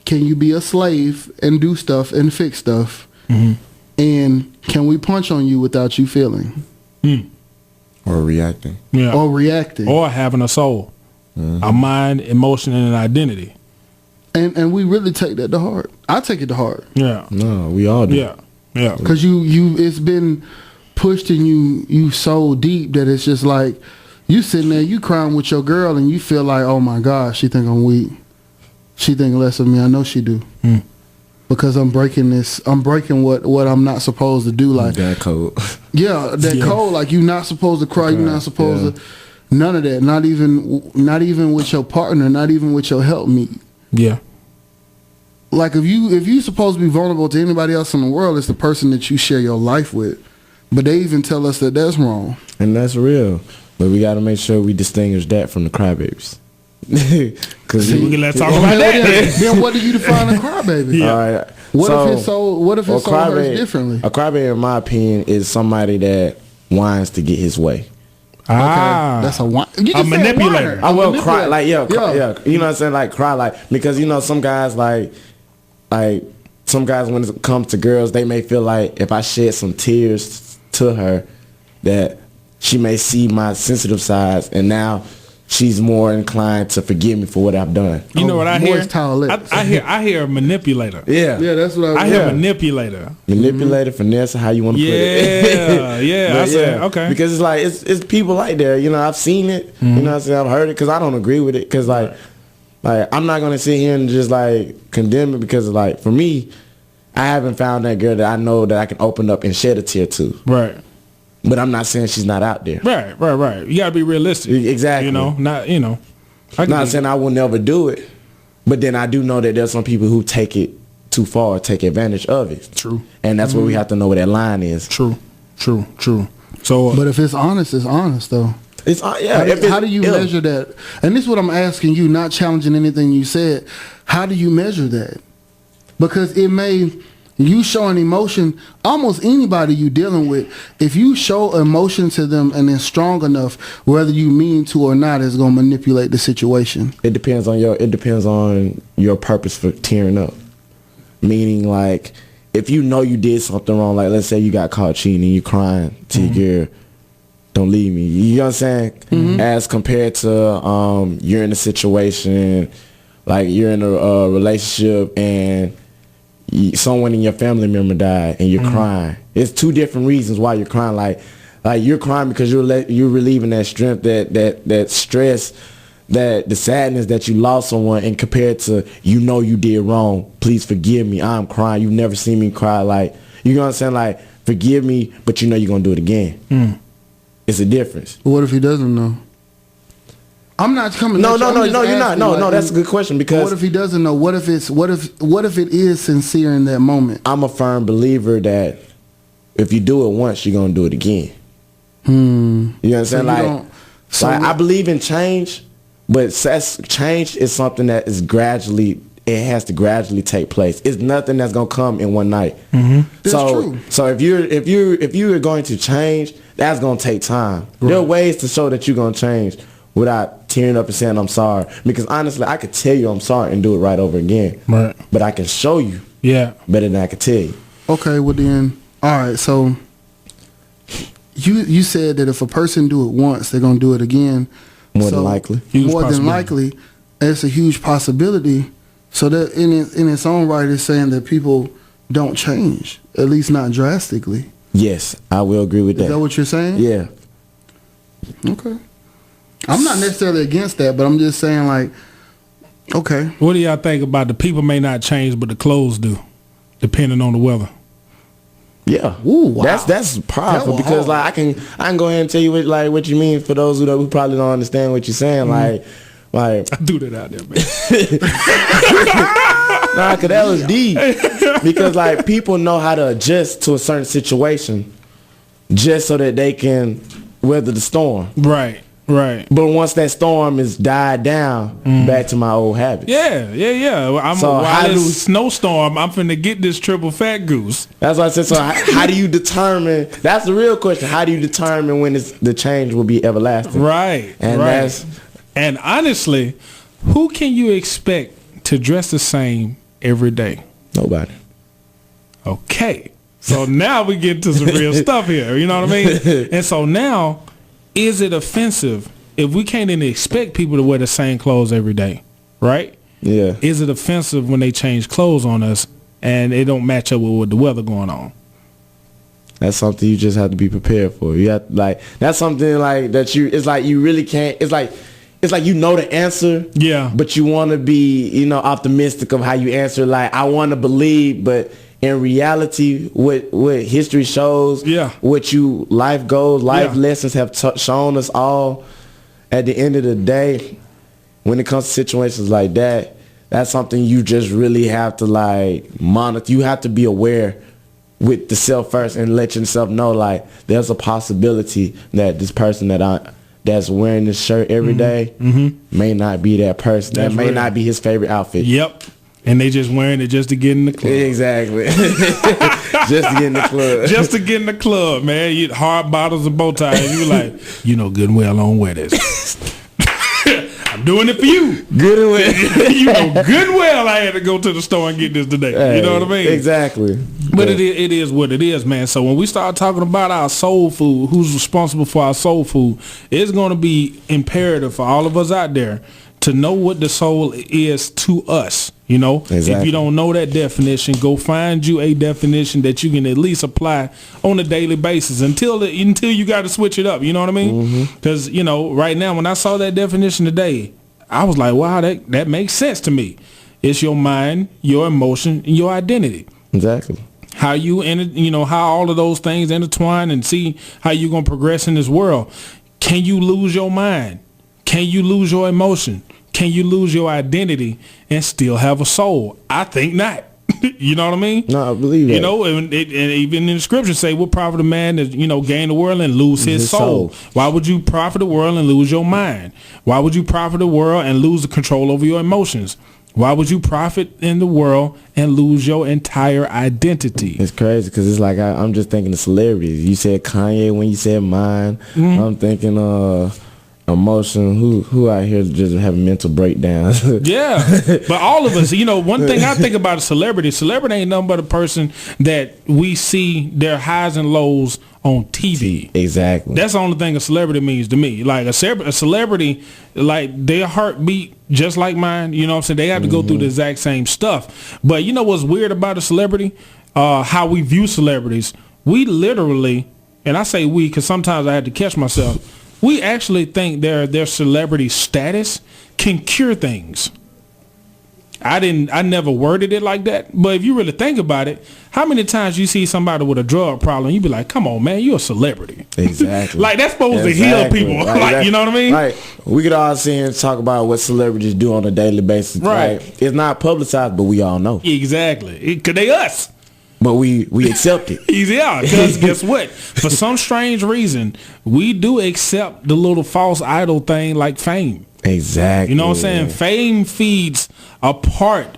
Can you be a slave and do stuff and fix stuff? And can we punch on you without you feeling? Or reacting. Yeah. Or reacting. Or having a soul, a mind, emotion, and an identity. And we really take that to heart. I take it to heart. Yeah. No, we all do. Yeah. Yeah. Because you it's been pushed in you so deep that it's just like you sitting there, you crying with your girl, and you feel like, oh my gosh, she think I'm weak. She think less of me. I know she do. Because I'm breaking what I'm not supposed to do. Like that code. Yeah, that code. Like you're not supposed to cry. You're not supposed to. None of that. Not even with your partner. Not even with your helpmeet. Yeah. Like if you supposed to be vulnerable to anybody else in the world, it's the person that you share your life with. But they even tell us that that's wrong. And that's real. But we got to make sure we distinguish that from the crybabies. Because let's talk about that. Then what do you define a crybaby? All right. What if his soul hurts differently? A crybaby, in my opinion, is somebody that whines to get his way. Okay, that's a manipulator. I will cry like yeah. You know what I'm saying? Like cry like because some guys like some guys when it comes to girls, they may feel like if I shed some tears to her, that she may see my sensitive sides, and now she's more inclined to forgive me for what I've done. You know what I hear? I hear a manipulator. Yeah, that's what I hear. Manipulator. Manipulator, finesse, how you want to put it. Yeah. I said, okay. Because it's like it's people like that. I've seen it. You know what I'm saying? I've heard it because I don't agree with it. Because like I'm not gonna sit here and just like condemn it because like for me, I haven't found that girl that I know that I can open up and shed a tear to. Right. But I'm not saying she's not out there. Right. You gotta be realistic. Exactly. Not saying I will never do it, but then I do know that there's some people who take it too far, take advantage of it. True. And that's where we have to know where that line is. True. So, but if it's honest though. It's how do you measure that? And this is what I'm asking you, not challenging anything you said. How do you measure that? Because you showing emotion, almost anybody you dealing with, if you show emotion to them and it's strong enough, whether you mean to or not, it's gonna manipulate the situation. It depends on your purpose for tearing up. Meaning like if you know you did something wrong, like let's say you got caught cheating and you crying to your girl, don't leave me. You know what I'm saying? As compared to you're in a situation, like you're in a relationship and someone in your family member died and you're crying. It's two different reasons why you're crying. Like you're crying because you're relieving that strength, that stress, that the sadness that you lost someone, and compared to you did wrong. Please forgive me. I'm crying. You've never seen me cry. Like you know what I'm saying? Like forgive me, but you're gonna do it again. It's a difference. But what if he doesn't know? I'm not coming. No, you're not. No, that's a good question because what if he doesn't know? What if it is sincere in that moment? I'm a firm believer that if you do it once, you're gonna do it again. You know what I'm saying? I believe in change, but change is something that is gradually. It has to gradually take place. It's nothing that's gonna come in one night. That's true. So if you're going to change, that's gonna take time. Right. There are ways to show that you're gonna change without tearing up and saying I'm sorry. Because honestly, I could tell you I'm sorry and do it right over again. Right. But I can show you better than I could tell you. Okay, well then, all right. So you said that if a person do it once, they're gonna do it again. More than likely. It's a huge possibility. So that in its own right is saying that people don't change, at least not drastically. Yes, I will agree with that. Is that what you're saying? Yeah. Okay. I'm not necessarily against that, but I'm just saying like, okay. What do y'all think about the people may not change, but the clothes do, depending on the weather? Yeah. Ooh, wow. That's powerful because like I can go ahead and tell you what you mean for those who probably don't understand what you're saying. Like I threw that out there, man. Nah, cause that was deep. Because like people know how to adjust to a certain situation just so that they can weather the storm. Right. Right. But once that storm is died down, back to my old habits. Yeah. While it's snowstorm, I'm finna get this triple fat goose. That's what I said. So how do you determine? That's the real question. How do you determine when the change will be everlasting? Right. And honestly, who can you expect to dress the same every day? Nobody. Okay. So now we get to some real stuff here. You know what I mean? And so now, is it offensive if we can't even expect people to wear the same clothes every day? Right? Yeah. Is it offensive when they change clothes on us and they don't match up with the weather going on? That's something you just have to be prepared for. You have that's something like that it's like you really can't, it's like you know the answer. Yeah. But you want to be, optimistic of how you answer. Like, I want to believe, but in reality, what history shows, what life goals, lessons have shown us all, at the end of the day, when it comes to situations like that, that's something you just really have to monitor. You have to be aware with the self first and let yourself know there's a possibility that this person that's wearing this shirt every day may not be that person. That may not be his favorite outfit. Yep. And they just wearing it just to get in the club. Exactly. Just to get in the club. Just to get in the club, man. You hard bottles and bow ties. You like, good and well I don't wear this. I'm doing it for you. Good and well. Good and well I had to go to the store and get this today. Hey, you know what I mean? Exactly. But it is what it is, man. So when we start talking about our soul food, who's responsible for our soul food, it's going to be imperative for all of us out there to know what the soul is to us. Exactly. If you don't know that definition, go find you a definition that you can at least apply on a daily basis until you got to switch it up. You know what I mean? Because, right now, when I saw that definition today, I was like, wow, that makes sense to me. It's your mind, your emotion, and your identity. Exactly. How how all of those things intertwine and see how you're going to progress in this world. Can you lose your mind? Can you lose your emotion? Can you lose your identity and still have a soul? I think not. You know what I mean? No, I believe that. And even in the scripture say, what profit a man to, gain the world and lose his soul? Why would you profit the world and lose your mind? Why would you profit the world and lose the control over your emotions? Why would you profit in the world and lose your entire identity? It's crazy because it's like I'm just thinking of celebrities. You said Kanye when you said mine. I'm thinking emotion. Who out here just have mental breakdowns? Yeah, but all of us. One thing I think about a celebrity ain't nothing but a person that we see their highs and lows on TV. Exactly. That's the only thing a celebrity means to me. Like a celebrity, like their heartbeat just like mine. You know what I'm saying? They have to go through the exact same stuff. But you know what's weird about a celebrity? How we view celebrities. We literally, and I say we because sometimes I had to catch myself. We actually think their celebrity status can cure things. I never worded it like that, but if you really think about it, how many times you see somebody with a drug problem, you be like, come on, man, you're a celebrity. Exactly. Like that's supposed to heal people. You know what I mean? Right. We could all sit here and talk about what celebrities do on a daily basis. Right. It's not publicized, but we all know. Exactly. Cause they us. But we accept it. Yeah, because guess what? For some strange reason, we do accept the little false idol thing like fame. Exactly. You know what I'm saying? Fame feeds a part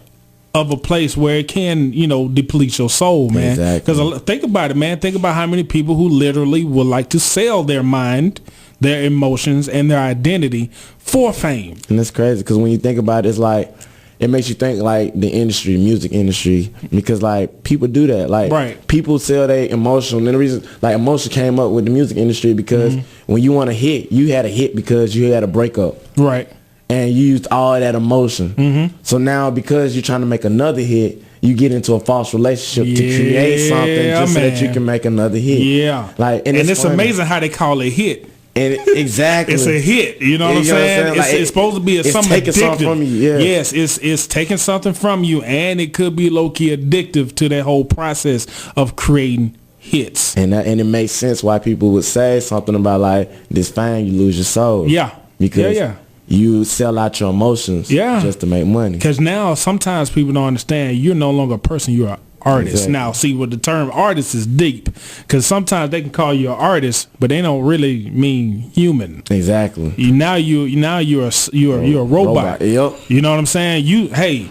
of a place where it can, deplete your soul, man. Exactly. Because think about it, man. Think about how many people who literally would like to sell their mind, their emotions, and their identity for fame. And it's crazy because when you think about it, it's like, it makes you think like the industry, music industry, because like people do that. Like people sell their emotion. And the reason like emotion came up with the music industry because when you want a hit, you had a hit because you had a breakup. Right. And you used all of that emotion. So now because you're trying to make another hit, you get into a false relationship to create something just so that you can make another hit. Yeah. Like and it's amazing how they call it hit. And exactly, it's a hit. You know what I'm saying? It's supposed to be something addictive. Something from you. Yeah. Yes, it's taking something from you, and it could be low key addictive to that whole process of creating hits. And it makes sense why people would say something about like this fame, you lose your soul. Yeah, because you sell out your emotions. Just to make money. Because now sometimes people don't understand you're no longer a person. You're an artist. Exactly. Now, see, with the term artist is deep, because sometimes they can call you an artist, but they don't really mean human. Exactly. You're a robot. Yep. You know what I'm saying?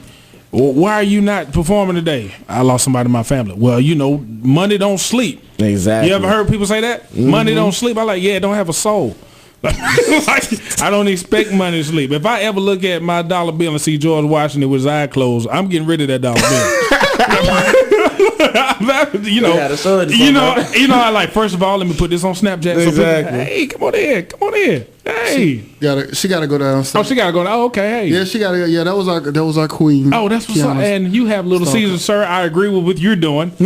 Why are you not performing today? I lost somebody in my family. Well, money don't sleep. Exactly. You ever heard people say that? Mm-hmm. Money don't sleep. I'm like, yeah, it don't have a soul. Like, I don't expect money to sleep. If I ever look at my dollar bill and see George Washington with his eye closed, I'm getting rid of that dollar bill. I like, first of all, let me put this on Snapchat. Exactly. So hey, come on in. Hey. She gotta go down. Oh, she gotta go down. Oh, okay. Hey. Yeah, she gotta. Yeah, that was our queen. Oh, that's what's up. And you have Little Caesar, sir. I agree with what you're doing. He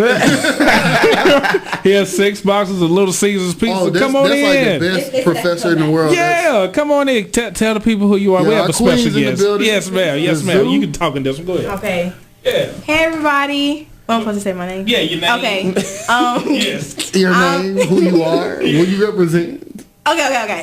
has 6 boxes of Little Caesar's pizza. Oh, come on that's in. like the best professor in the world. Yeah, come on in. Tell the people who you are. Yeah, we have a special guest. Yes, ma'am. Yes, ma'am. You can talk in this one. Go ahead. Okay. Yeah. Hey, everybody. Well, I'm supposed to say my name. Yeah, your name. Okay. Yes. Your name, who you are, what you represent. Okay.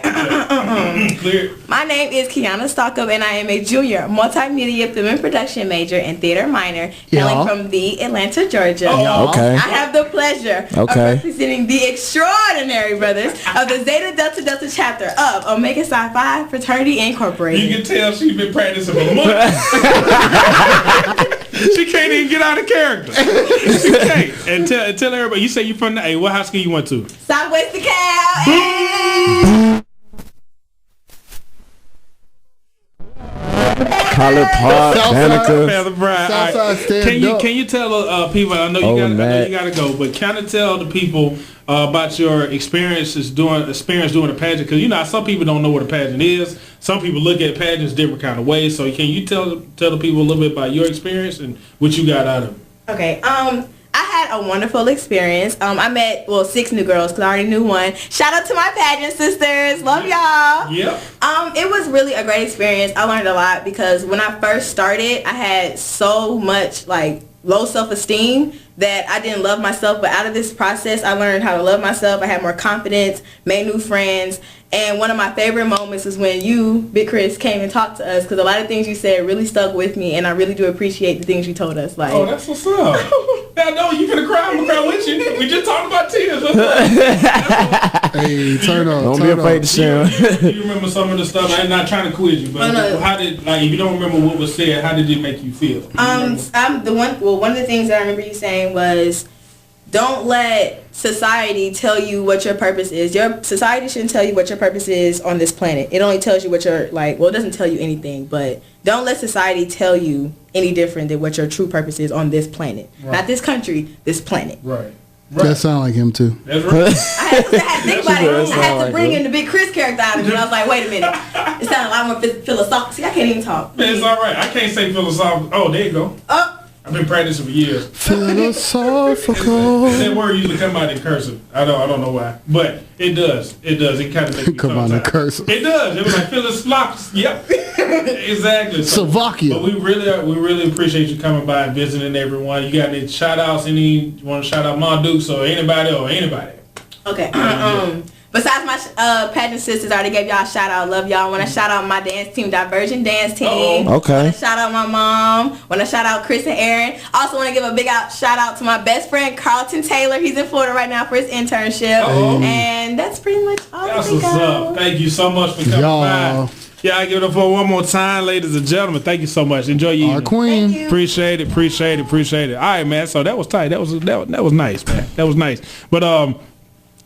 Clear. My name is Kiana Stockup, and I am a junior multimedia film and production major and theater minor, hailing from the Atlanta, Georgia. Okay. I have the pleasure of representing the extraordinary brothers of the Zeta Delta Delta chapter of Omega Psi Phi Fraternity Incorporated. You can tell she's been practicing for months. She can't even get out of character. She can't. And tell everybody. You say you from the what high school you went to? Southwest DeKalb. College Park, Danica. Southside stand up. Can you tell people? I know you gotta go, but kind of tell the people about your experience doing a pageant, because some people don't know what a pageant is. Some people look at pageants different kind of ways. So can you tell the people a little bit about your experience and what you got out of it? Okay. I had a wonderful experience. I met 6 new girls because I already knew one. Shout out to my pageant sisters. Love y'all. Yep. It was really a great experience. I learned a lot because when I first started, I had so much low self-esteem that I didn't love myself. But out of this process, I learned how to love myself. I had more confidence, made new friends. And one of my favorite moments is when you, Big Chris, came and talked to us, because a lot of things you said really stuck with me, and I really do appreciate the things you told us. Oh, that's what's up. I know you gonna cry. I'm gonna cry with you. We just talked about tears. Hey, turn up. Don't be afraid to share. You remember some of the stuff? I'm not trying to quiz you, but how did if you don't remember what was said, how did it make you feel? One of the things that I remember you saying was, don't let society tell you what your purpose is. Your society shouldn't tell you what your purpose is on this planet. It only tells you what your it doesn't tell you anything, but don't let society tell you any different than what your true purpose is on this planet. Right. Not this country, this planet. Right. That sound like him too. That's right. I had to think about it. I had to bring in the Big Chris character out of me. I was like, wait a minute. It sounded a lot more philosophical. See, I can't even talk. Man, it's all right. I can't say philosophical. Oh, there you go. I've been practicing for years. Philosophical. That word usually come out in cursive. I don't know why, but it does. It kind of makes me come out in cursive. It does. It was like philosophical. Yep. Exactly. Slovakia. But we really appreciate you coming by and visiting everyone. You got any shout outs? You want to shout out Ma Dukes or anybody? Okay. Besides my pageant sisters, I already gave y'all a shout out. Love y'all. Want to shout out my dance team, Diversion Dance Team. Okay. Want to shout out my mom. Want to shout out Chris and Aaron. Also want to give a big shout out to my best friend Carlton Taylor. He's in Florida right now for his internship. And that's pretty much all. That's what's up. Thank you so much for coming by. Yeah, I give it up for one more time, ladies and gentlemen. Thank you so much. Enjoy your Our queen. You. Appreciate it. All right, man. So that was tight. That was nice, man. That was nice. But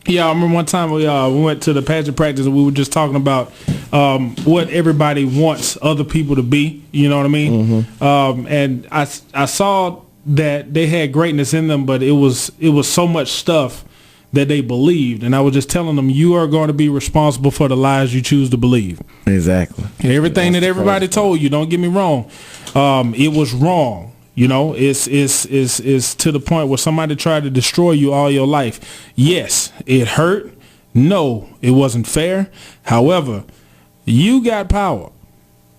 yeah, I remember one time we went to the pageant practice and we were just talking about what everybody wants other people to be. You know what I mean? Mm-hmm. And I saw that they had greatness in them, but it was so much stuff that they believed, and I was just telling them, you are going to be responsible for the lies you choose to believe. Exactly. And everything that everybody told you, don't get me wrong, it was wrong. It's to the point where somebody tried to destroy you all your life. Yes, it hurt. No, it wasn't fair. However, you got power.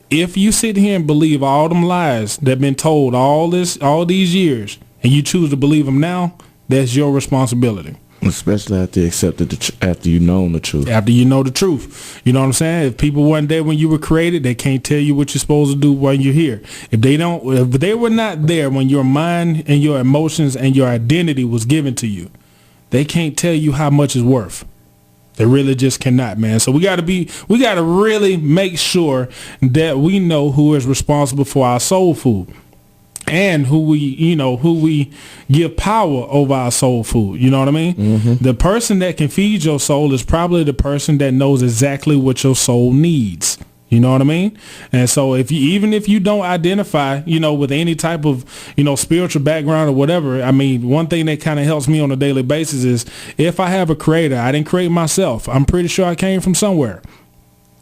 If you sit here and believe all them lies that have been told all these years, and you choose to believe them now, that's your responsibility. Especially after you accepted after you know the truth. After you know the truth. You know what I'm saying? If people weren't there when you were created, they can't tell you what you're supposed to do when you're here. If they were not there when your mind and your emotions and your identity was given to you, they can't tell you how much it's worth. They really just cannot, man. So we got to really make sure that we know who is responsible for our soul food. And who we give power over our soul food. You know what I mean? Mm-hmm. The person that can feed your soul is probably the person that knows exactly what your soul needs. You know what I mean? And so even if you don't identify, with any type of, spiritual background or whatever, I mean, one thing that kind of helps me on a daily basis is if I have a creator, I didn't create myself. I'm pretty sure I came from somewhere.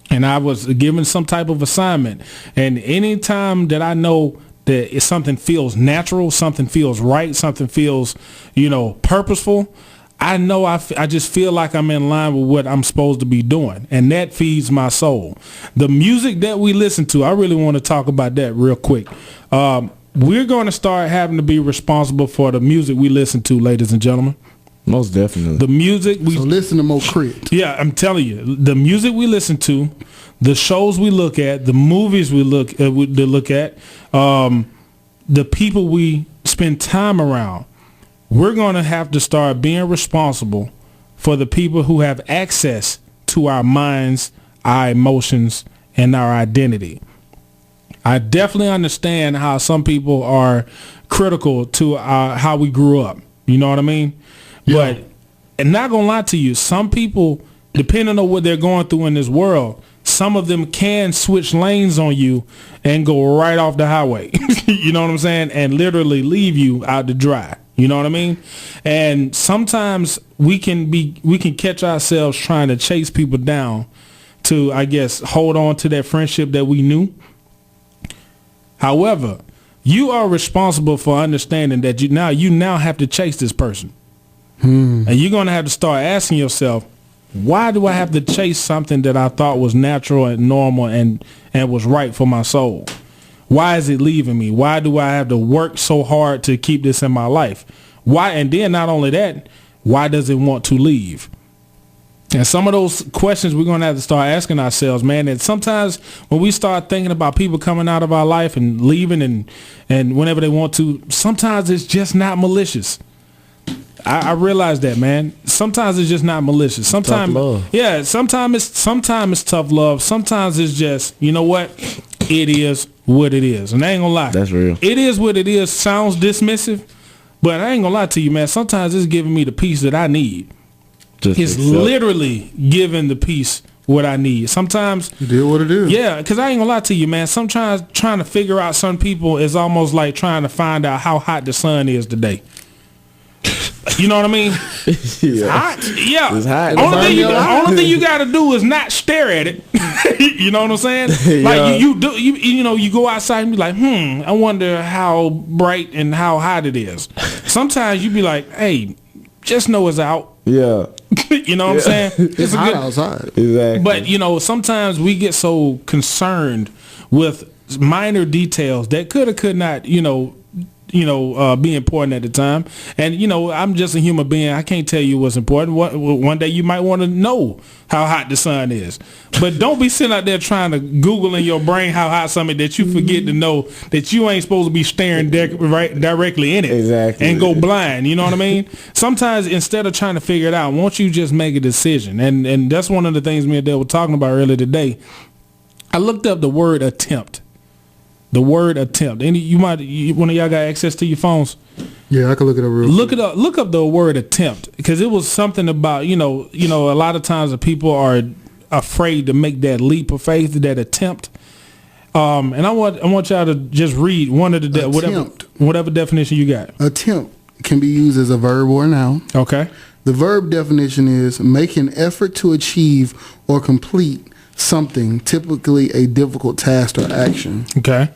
And I was given some type of assignment. And anytime that I know that if something feels natural, something feels right, something feels, purposeful, I know I just feel like I'm in line with what I'm supposed to be doing. And that feeds my soul. The music that we listen to, I really want to talk about that real quick. We're going to start having to be responsible for the music we listen to, ladies and gentlemen. Most definitely. The music so listen to more crit. Yeah, I'm telling you, the music we listen to, the shows we look at, the movies we look at, the people we spend time around. We're going to have to start being responsible for the people who have access to our minds, our emotions, and our identity. I definitely understand how some people are critical to how we grew up. You know what I mean? Yeah. But, and not going to lie to you, some people, depending on what they're going through in this world, some of them can switch lanes on you and go right off the highway. You know what I'm saying? And literally leave you out to dry. You know what I mean? And sometimes we can catch ourselves trying to chase people down to, I guess, hold on to that friendship that we knew. However, you are responsible for understanding that you now have to chase this person. And you're going to have to start asking yourself, why do I have to chase something that I thought was natural and normal and was right for my soul? Why is it leaving me? Why do I have to work so hard to keep this in my life? Why? And then not only that, why does it want to leave? And some of those questions we're going to have to start asking ourselves, man. And sometimes when we start thinking about people coming out of our life and leaving and whenever they want to, sometimes it's just not malicious. I realize that, man. Sometimes it's just not malicious. Sometimes, yeah. Sometimes it's tough love. Sometimes it's just, you know what? It is what it is, and I ain't gonna lie. That's real. It is what it is. Sounds dismissive, but I ain't gonna lie to you, man. Sometimes it's giving me the peace that I need. It's literally giving the peace what I need. Sometimes it is what it is. Yeah, because I ain't gonna lie to you, man. Sometimes trying to figure out some people is almost like trying to find out how hot the sun is today. You know what I mean? It's hot. Yeah. It's hot. Only thing you got to do is not stare at it. You know what I'm saying? Like you go outside and be like, I wonder how bright and how hot it is. Sometimes you be like, hey, just know it's out. Yeah. You know what I'm saying? It's hot outside. Exactly. But sometimes we get so concerned with minor details that could or could not, be important at the time. And, I'm just a human being. I can't tell you what's important. One day you might want to know how hot the sun is. But don't be sitting out there trying to Google in your brain how hot something that you forget to know that you ain't supposed to be staring directly in it. Exactly. And go blind. You know what I mean? Sometimes instead of trying to figure it out, won't you just make a decision? And that's one of the things me and Dale were talking about earlier today. I looked up the word attempt. The word attempt. One of y'all got access to your phones? Yeah, I can look it up real quick. Look up the word attempt, because it was something about, a lot of times the people are afraid to make that leap of faith, that attempt. And I want y'all to just read one of the whatever definition you got. Attempt can be used as a verb or a noun. Okay. The verb definition is make an effort to achieve or complete something, typically a difficult task or action. Okay.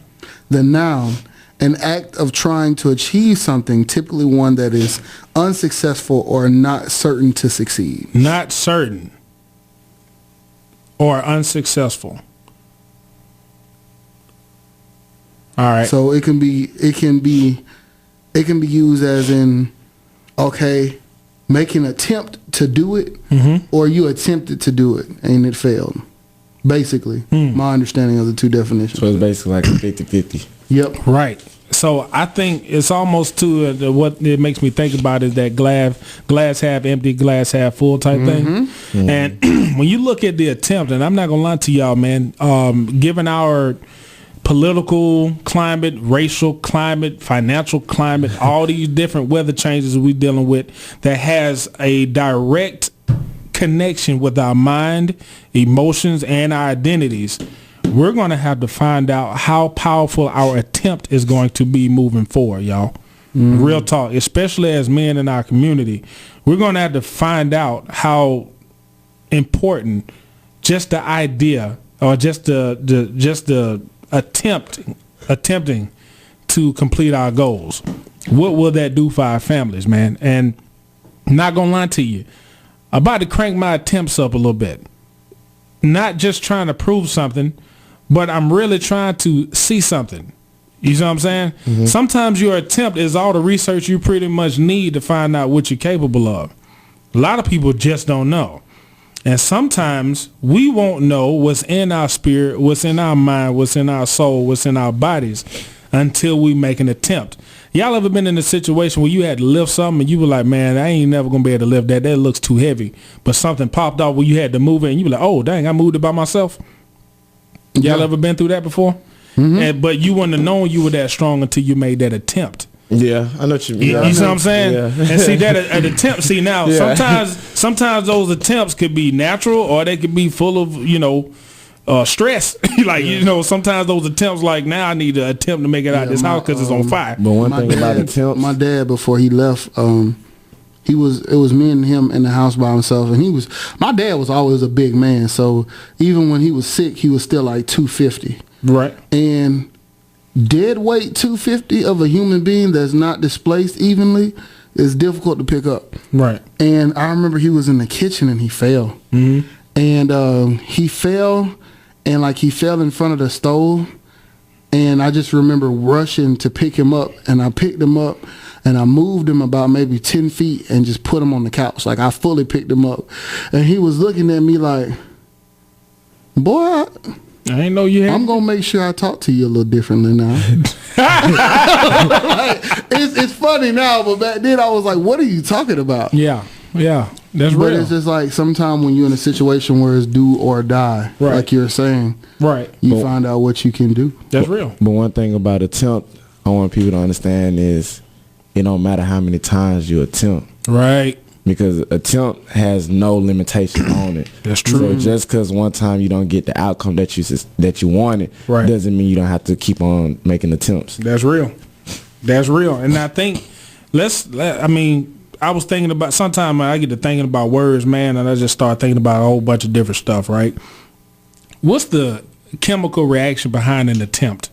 The noun, an act of trying to achieve something, typically one that is unsuccessful or not certain to succeed. Not certain or unsuccessful. All right. So it can be used as in, okay, make an attempt to do it, or you attempted to do it and it failed. Basically, my understanding of the two definitions. So it's basically like a 50-50. Yep. Right. So I think it's almost to what it makes me think about is that glass half empty, glass half full type thing. And when you look at the attempt, and I'm not gonna lie to y'all, man, given our political climate, racial climate, financial climate, all these different weather changes we're dealing with, that has a direct connection with our mind, emotions, and our identities, we're going to have to find out how powerful our attempt is going to be moving forward, y'all. Real talk, especially as men in our community. We're going to have to find out how important just the idea or just the attempting to complete our goals. What will that do for our families, man? And I'm not going to lie to you. I'm about to crank my attempts up a little bit. Not just trying to prove something, but I'm really trying to see something. You know what I'm saying? Sometimes your attempt is all the research you pretty much need to find out what you're capable of. A lot of people just don't know. And sometimes we won't know what's in our spirit, what's in our mind, what's in our soul, what's in our bodies until we make an attempt. Y'all ever been in a situation where you had to lift something and you were like, man, I ain't never going to be able to lift that. That looks too heavy. But something popped off where you had to move it and you were like, oh, dang, I moved it by myself. Y'all ever been through that before? But you wouldn't have known you were that strong until you made that attempt. Yeah, I know what you mean. You know what I'm saying? Yeah. And see that an attempt. See now, sometimes those attempts could be natural or they could be full of stress. Sometimes those attempts like now I need to attempt to make it out of this house because it's on fire. But one thing about attempts, my dad before he left, it was me and him in the house by himself, and my dad was always a big man, so even when he was sick, he was still like 250. Right. And dead weight 250 of a human being that's not displaced evenly is difficult to pick up. Right. And I remember he was in the kitchen and he fell. And he fell, and like he fell in front of the stove, and I just remember rushing to pick him up, and I picked him up and I moved him about maybe 10 feet and just put him on the couch. Like I fully picked him up, and he was looking at me like, boy, I ain't know you had. I'm gonna make sure I talk to you a little differently now. It's funny now, but back then I was like, what are you talking about? Yeah, that's but real. It's just like sometimes when you're in a situation where it's do or die, right, like you're saying, right, you find out what you can do. That's real. But one thing about attempt, I want people to understand is it don't matter how many times you attempt. Right. Because attempt has no limitation on it. That's true. So just because one time you don't get the outcome that you wanted, right, doesn't mean you don't have to keep on making attempts. That's real. That's real. And I think I was thinking about, sometimes I get to thinking about words, man, and I just start thinking about a whole bunch of different stuff, right? What's the chemical reaction behind an attempt?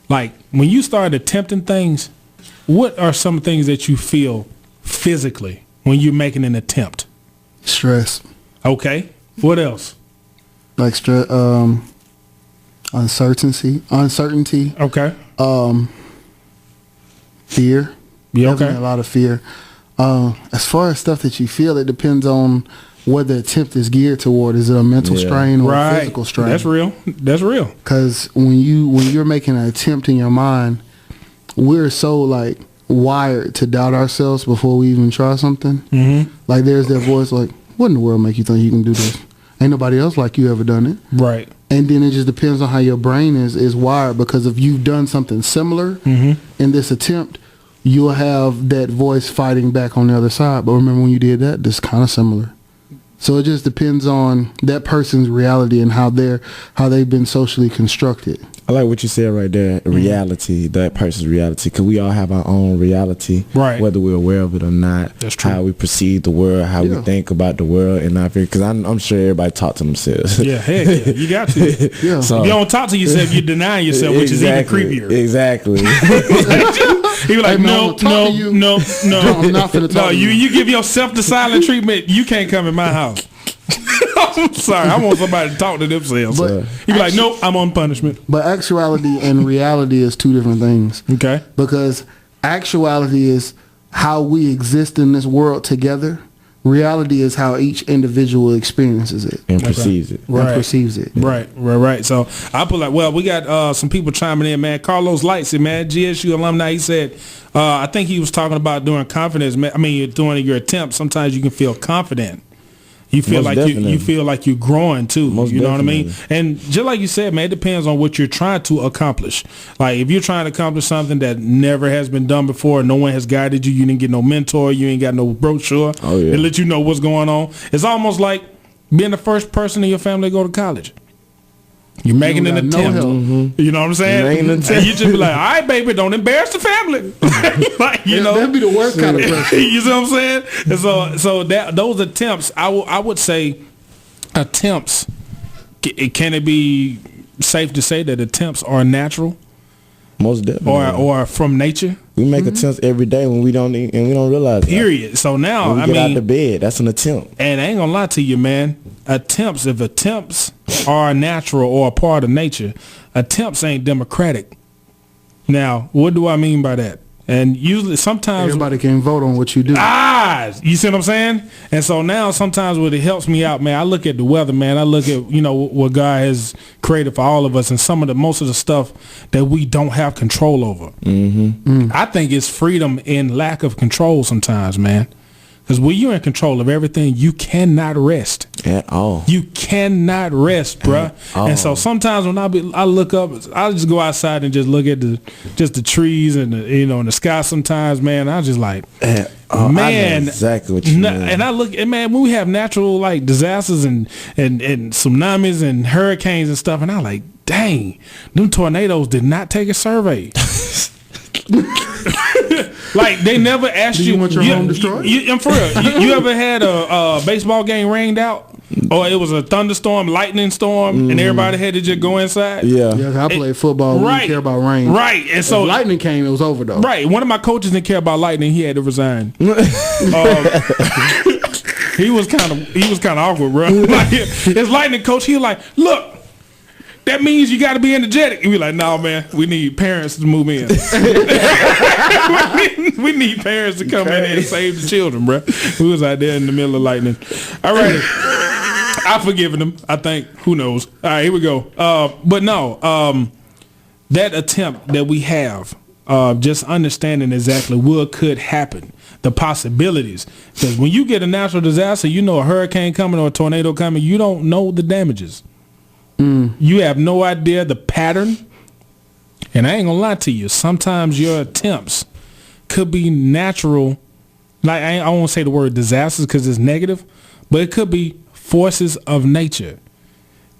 Like when you start attempting things, what are some things that you feel physically when you're making an attempt? Stress. Okay. What else? Like uncertainty. Okay. Fear. Yeah, okay. Definitely a lot of fear. As far as stuff that you feel, it depends on what the attempt is geared toward. Is it a mental strain or a physical strain? That's real. That's real. Because when you're making an attempt in your mind, we're so like wired to doubt ourselves before we even try something. Like there's that voice like, what in the world make you think you can do this? Ain't nobody else like you ever done it. Right. And then it just depends on how your brain is wired, because if you've done something similar in this attempt, you'll have that voice fighting back on the other side. But remember when you did that, this kind of similar. So it just depends on that person's reality and how they've been socially constructed. I like what you said right there, reality, that person's reality, because we all have our own reality, right, whether we're aware of it or not. That's true. How we perceive the world, how we think about the world, and not because I'm sure everybody talk to themselves. Yeah, heck yeah, you got to. Yeah. So, if you don't talk to yourself, you're denying yourself, which is even creepier. Exactly. He was like, no, I'm not finna talk to you. You give yourself the silent treatment. You can't come in my house. I'm sorry. I want somebody to talk to themselves. But he be like, nope, I'm on punishment. But actuality and reality is two different things. Okay. Because actuality is how we exist in this world together. Reality is how each individual experiences it and perceives it. and perceives it. Right. So I put like, well, we got some people chiming in, man. Carlos Lightsey, man, GSU alumni. He said, I think he was talking about doing confidence. I mean, during your attempts, sometimes you can feel confident. You feel you feel like you're growing too. You know what I mean? And just like you said, man, it depends on what you're trying to accomplish. Like if you're trying to accomplish something that never has been done before, no one has guided you, you didn't get no mentor, you ain't got no brochure to let you know what's going on. It's almost like being the first person in your family to go to college. You're making an attempt. You know what I'm saying? And you just be like, all right, baby, don't embarrass the family. Like, you know, that'd be the worst kind of pressure. You see what I'm saying? And so that those attempts, I would say attempts, can it be safe to say that attempts are natural? Most definitely. Or from nature? We make attempts every day when we don't realize Period. That. So now, when we get out of bed, that's an attempt. And I ain't gonna lie to you, man. If attempts are natural or a part of nature, attempts ain't democratic. Now, what do I mean by that? And usually, sometimes everybody can vote on what you do. You see what I'm saying? And so now, sometimes what it helps me out, man, I look at the weather, man. I look at what God has created for all of us, and most of the stuff that we don't have control over. I think it's freedom in lack of control sometimes, man. Because when you're in control of everything, you cannot rest at all. You cannot rest, bruh. And so sometimes when I look up, I just go outside and just look at the trees and the sky. Sometimes, man, I just like, man, I know exactly what you mean. And I look, and man, when we have natural like disasters and tsunamis and hurricanes and stuff, and I like, dang, them tornadoes did not take a survey. Like they never asked you. Want your home destroyed? I'm for real. You ever had a baseball game rained out, or it was a thunderstorm, lightning storm, and everybody had to just go inside? Yeah. I played football. We didn't care about rain. Right. And so if lightning came, it was over though. Right. One of my coaches didn't care about lightning. He had to resign. He was kind of awkward, bro. Like, his lightning coach, he was like, look. That means you got to be energetic. And we like, no, man, we need parents to move in. we need parents to come in and save the children, bro. We was out there in the middle of lightning. All right. I've forgiven them, I think. Who knows? All right, here we go. But no, that attempt that we have, just understanding exactly what could happen, the possibilities. Because when you get a natural disaster, a hurricane coming or a tornado coming, you don't know the damages. You have no idea the pattern. And I ain't gonna lie to you, sometimes your attempts could be natural. Like I won't say the word disasters because it's negative, but it could be forces of nature.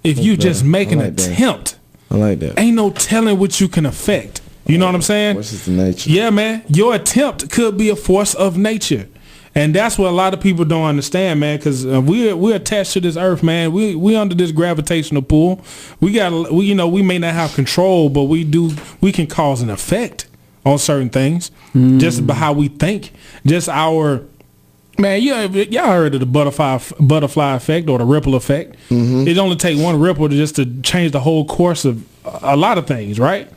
If you just make an attempt, I like that. Ain't no telling what you can affect. You know what I'm saying? Forces of nature. Yeah, man. Your attempt could be a force of nature. And that's what a lot of people don't understand, man, because we're attached to this earth, man. We under this gravitational pull. We may not have control, but we can cause an effect on certain things just about how we think. Just our, man, y'all heard of the butterfly effect or the ripple effect. It only take one ripple to change the whole course of a lot of things, right?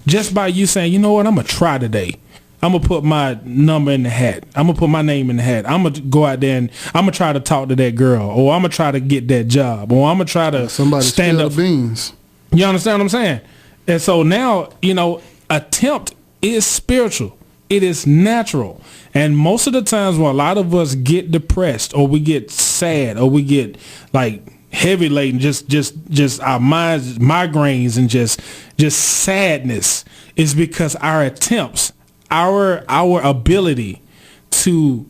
Just by you saying, you know what, I'm going to try today. I'm going to put my number in the hat. I'm going to put my name in the hat. I'm going to go out there and I'm going to try to talk to that girl, or I'm going to try to get that job, or I'm going to try to stand up. Beans. You understand what I'm saying? And so now, attempt is spiritual. It is natural. And most of the times when a lot of us get depressed or we get sad or we get like heavy laden, just our minds, migraines and just sadness, is because our attempts, our ability to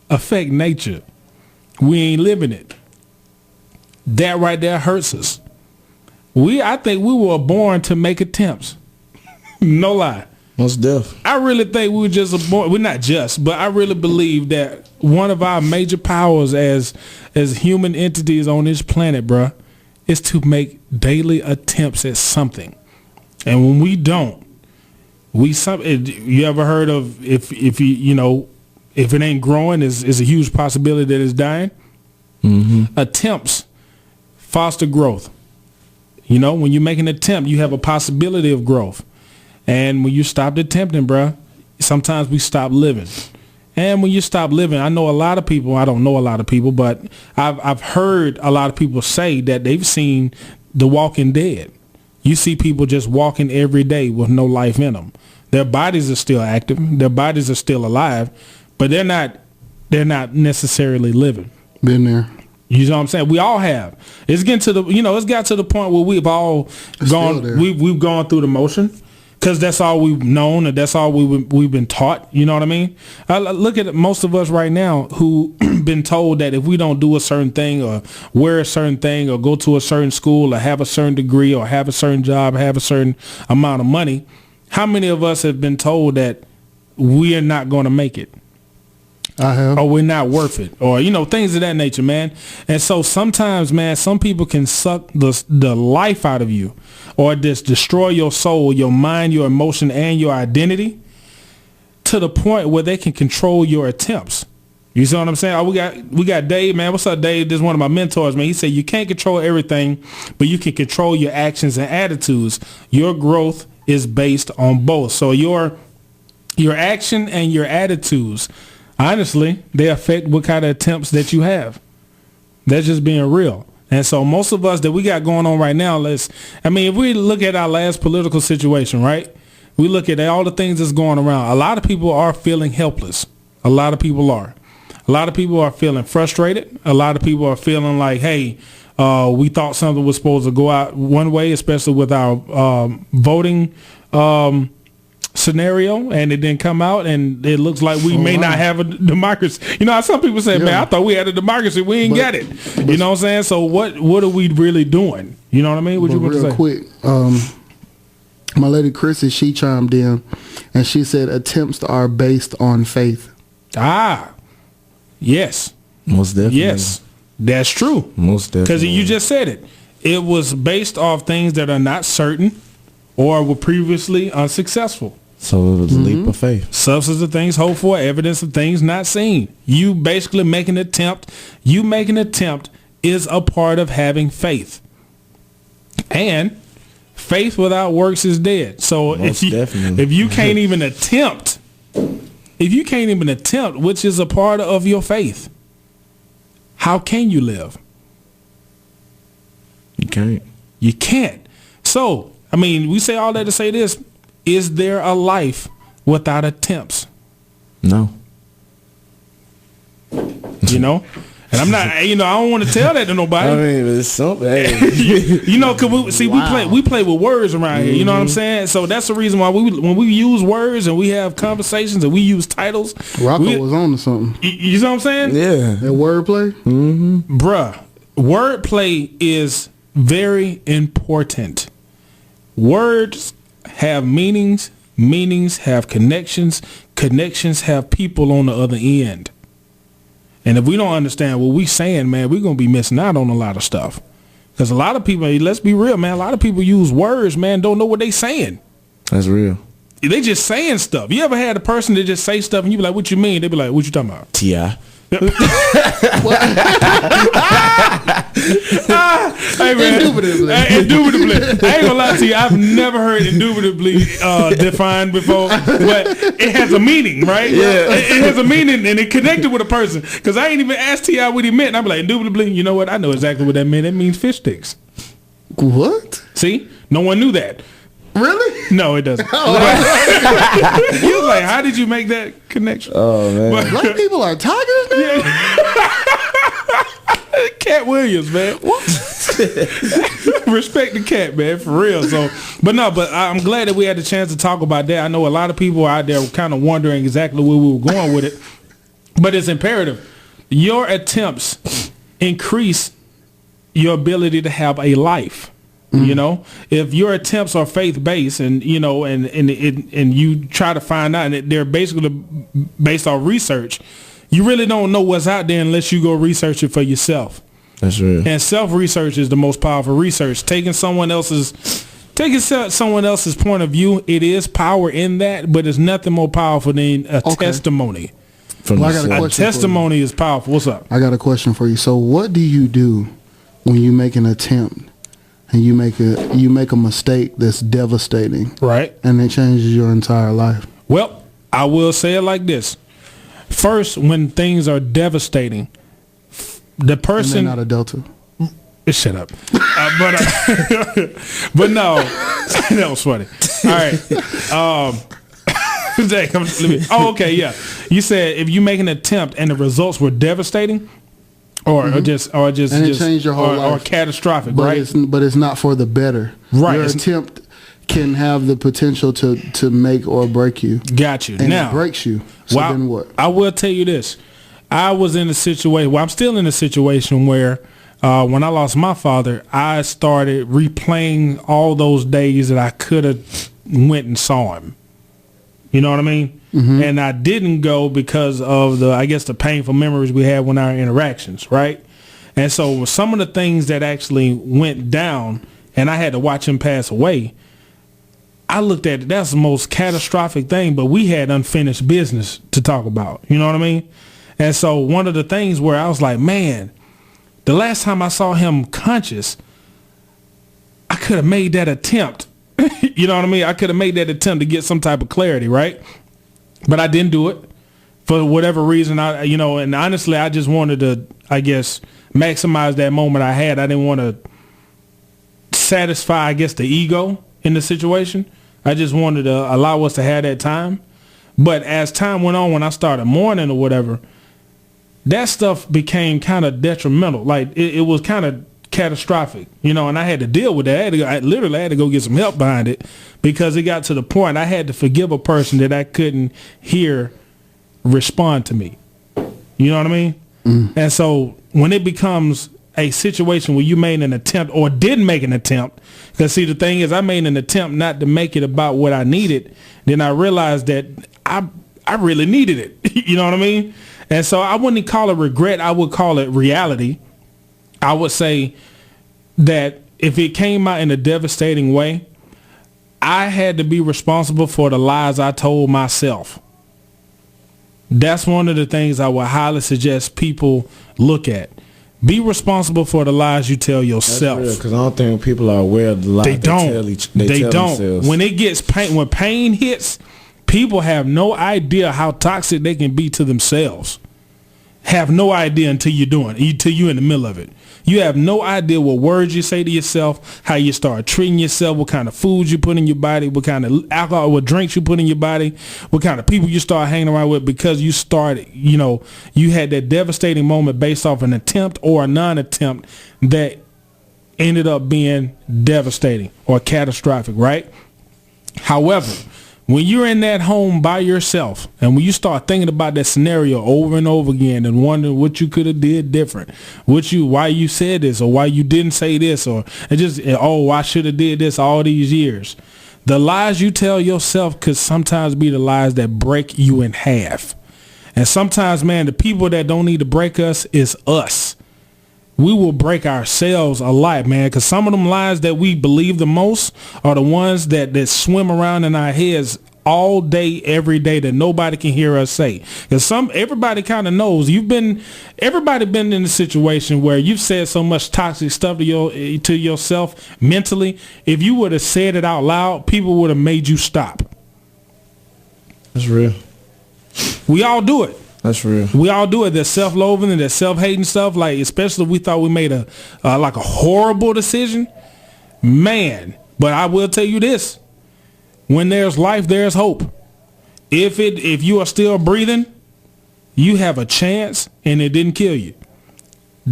affect nature, we ain't living it. That right there hurts us. I think we were born to make attempts. No lie. Most deaf. I really think we were just born. We're not just, but I really believe that one of our major powers as human entities on this planet, bruh, is to make daily attempts at something. And when we don't, you ever heard of if it ain't growing, is a huge possibility that it's dying. Attempts foster growth. When you make an attempt, you have a possibility of growth. And when you stop attempting, bruh, sometimes we stop living. And when you stop living, I know a lot of people, I don't know a lot of people, but I've heard a lot of people say that they've seen The Walking Dead. You see people just walking every day with no life in them. Their bodies are still active. Their bodies are still alive, but they're not necessarily living. Been there. You know what I'm saying? We all have. It's getting to the, it's got to the point where we've all gone, we've gone through the motion. Because that's all we've known and that's all we've been taught. You know what I mean? Look at most of us right now who been told that if we don't do a certain thing or wear a certain thing or go to a certain school or have a certain degree or have a certain job, have a certain amount of money, how many of us have been told that we are not going to make it? I have. Or we're not worth it, or things of that nature, man. And so sometimes, man, some people can suck the life out of you, or just destroy your soul, your mind, your emotion, and your identity, to the point where they can control your attempts. You see what I'm saying? We got Dave, man. What's up, Dave? This is one of my mentors, man. He said you can't control everything, but you can control your actions and attitudes. Your growth is based on both. So your action and your attitudes, honestly, they affect what kind of attempts that you have. That's just being real. And so most of us that we got going on right now, if we look at our last political situation, right? We look at all the things that's going around. A lot of people are feeling helpless. A lot of people are. A lot of people are feeling frustrated. A lot of people are feeling like, hey, we thought something was supposed to go out one way, especially with our voting scenario, and it didn't come out, and it looks like we may not have a democracy. Some people say, man, I thought we had a democracy. We ain't get it. You know what I'm saying? So what are we really doing? You know what I mean? What you want to say? Real quick, my lady Chrissy, she chimed in, and she said attempts are based on faith. Yes. Most definitely. Yes, that's true. Most definitely. Because you just said it. It was based off things that are not certain or were previously unsuccessful. So it was a leap of faith. Substance of things hoped for, evidence of things not seen. You basically make an attempt. You make an attempt is a part of having faith. And faith without works is dead. So if you can't even attempt, which is a part of your faith, how can you live? You can't. So, we say all that to say this. Is there a life without attempts? No. And I'm not, I don't want to tell that to nobody. It's something. Cause we play with words around here. You know what I'm saying? So that's the reason why when we use words and we have conversations and we use titles. Rocco was on to something. You know what I'm saying? Yeah. That wordplay? Mm-hmm. Bruh, wordplay is very important. Words have meanings have connections have people on the other end. And if we don't understand what we saying, man, we're going to be missing out on a lot of stuff. Because a lot of people, let's be real, man, a lot of people use words, man, don't know what they saying. That's real. They just saying stuff. You ever had a person that just say stuff and you be like, what you mean? They be like, what you talking about? T.I. Hey, man. Indubitably. Indubitably. I ain't gonna lie to you. I've never heard indubitably defined before, but it has a meaning, right? Yeah. It has a meaning, and it connected with a person. Because I ain't even asked T.I. what he meant. And I be like, indubitably, you know what? I know exactly what that meant. That means fish sticks. What? See? No one knew that. Really? No, it doesn't. He was like, how did you make that connection? Oh, man. Black people are tigers now? Cat Williams, man. What? Respect the cat, man, for real. So, but I'm glad that we had the chance to talk about that. I know a lot of people out there were kind of wondering exactly where we were going with it, but it's imperative. Your attempts increase your ability to have a life. If your attempts are faith-based and you try to find out, and they're basically based on research, you really don't know what's out there unless you go research it for yourself. That's real. And self-research is the most powerful research. Taking someone else's point of view, it is power in that, but it's nothing more powerful than a testimony. A testimony is powerful. What's up? I got a question for you. So what do you do when you make an attempt and you make a mistake that's devastating, right? And it changes your entire life? Well, I will say it like this. First, when things are devastating, the person... And they're not a Delta. Shut up. But no, that was funny. All right. Okay, yeah. You said if you make an attempt and the results were devastating, or just and it changed your whole life, or catastrophic, but right? It's not for the better. Right. Your attempt can have the potential to make or break you. Got you. And Now it breaks you. So then what? I will tell you this. I was in a situation. Well, I'm still in a situation where. When I lost my father, I started replaying all those days that I could have went and saw him. You know what I mean? Mm-hmm. And I didn't go because of the painful memories we had when our interactions, right? And so some of the things that actually went down and I had to watch him pass away, I looked at it, that's the most catastrophic thing, but we had unfinished business to talk about. You know what I mean? And so one of the things where I was like, man, the last time I saw him conscious, I could have made that attempt. You know what I mean? I could have made that attempt to get some type of clarity, right? But I didn't do it for whatever reason. And honestly, I just wanted to, maximize that moment I had. I didn't want to satisfy, the ego in the situation. I just wanted to allow us to have that time. But as time went on, when I started mourning or whatever, that stuff became kind of detrimental. Like it was kind of catastrophic, and I had to deal with that. I literally had to go get some help behind it because it got to the point I had to forgive a person that I couldn't hear respond to me. You know what I mean? Mm. And so when it becomes a situation where you made an attempt or didn't make an attempt, because see, the thing is I made an attempt not to make it about what I needed. Then I realized that I really needed it. You know what I mean? And so I wouldn't call it regret. I would call it reality. I would say that if it came out in a devastating way, I had to be responsible for the lies I told myself. That's one of the things I would highly suggest people look at. Be responsible for the lies you tell yourself. Because I don't think people are aware of the lies they don't. They tell themselves. When it gets when pain hits, people have no idea how toxic they can be to themselves. Have no idea until you're in the middle of it. You have no idea what words you say to yourself, how you start treating yourself, what kind of food you put in your body, what kind of alcohol, what drinks you put in your body, what kind of people you start hanging around with because you started, you had that devastating moment based off an attempt or a non-attempt that ended up being devastating or catastrophic, right? However, when you're in that home by yourself and when you start thinking about that scenario over and over again and wondering what you could have did different, why you said this or why you didn't say this or I should have did this all these years. The lies you tell yourself could sometimes be the lies that break you in half. And sometimes, man, the people that don't need to break us is us. We will break ourselves a lot, man, because some of them lies that we believe the most are the ones that swim around in our heads all day, every day that nobody can hear us say. Because everybody kind of knows everybody been in a situation where you've said so much toxic stuff to yourself mentally. If you would have said it out loud, people would have made you stop. That's real. We all do it. That's real. We all do it. There's self-loathing and there's self-hating stuff. Like, especially if we thought we made a horrible decision, man. But I will tell you this: when there's life, there's hope. If you are still breathing, you have a chance, and it didn't kill you.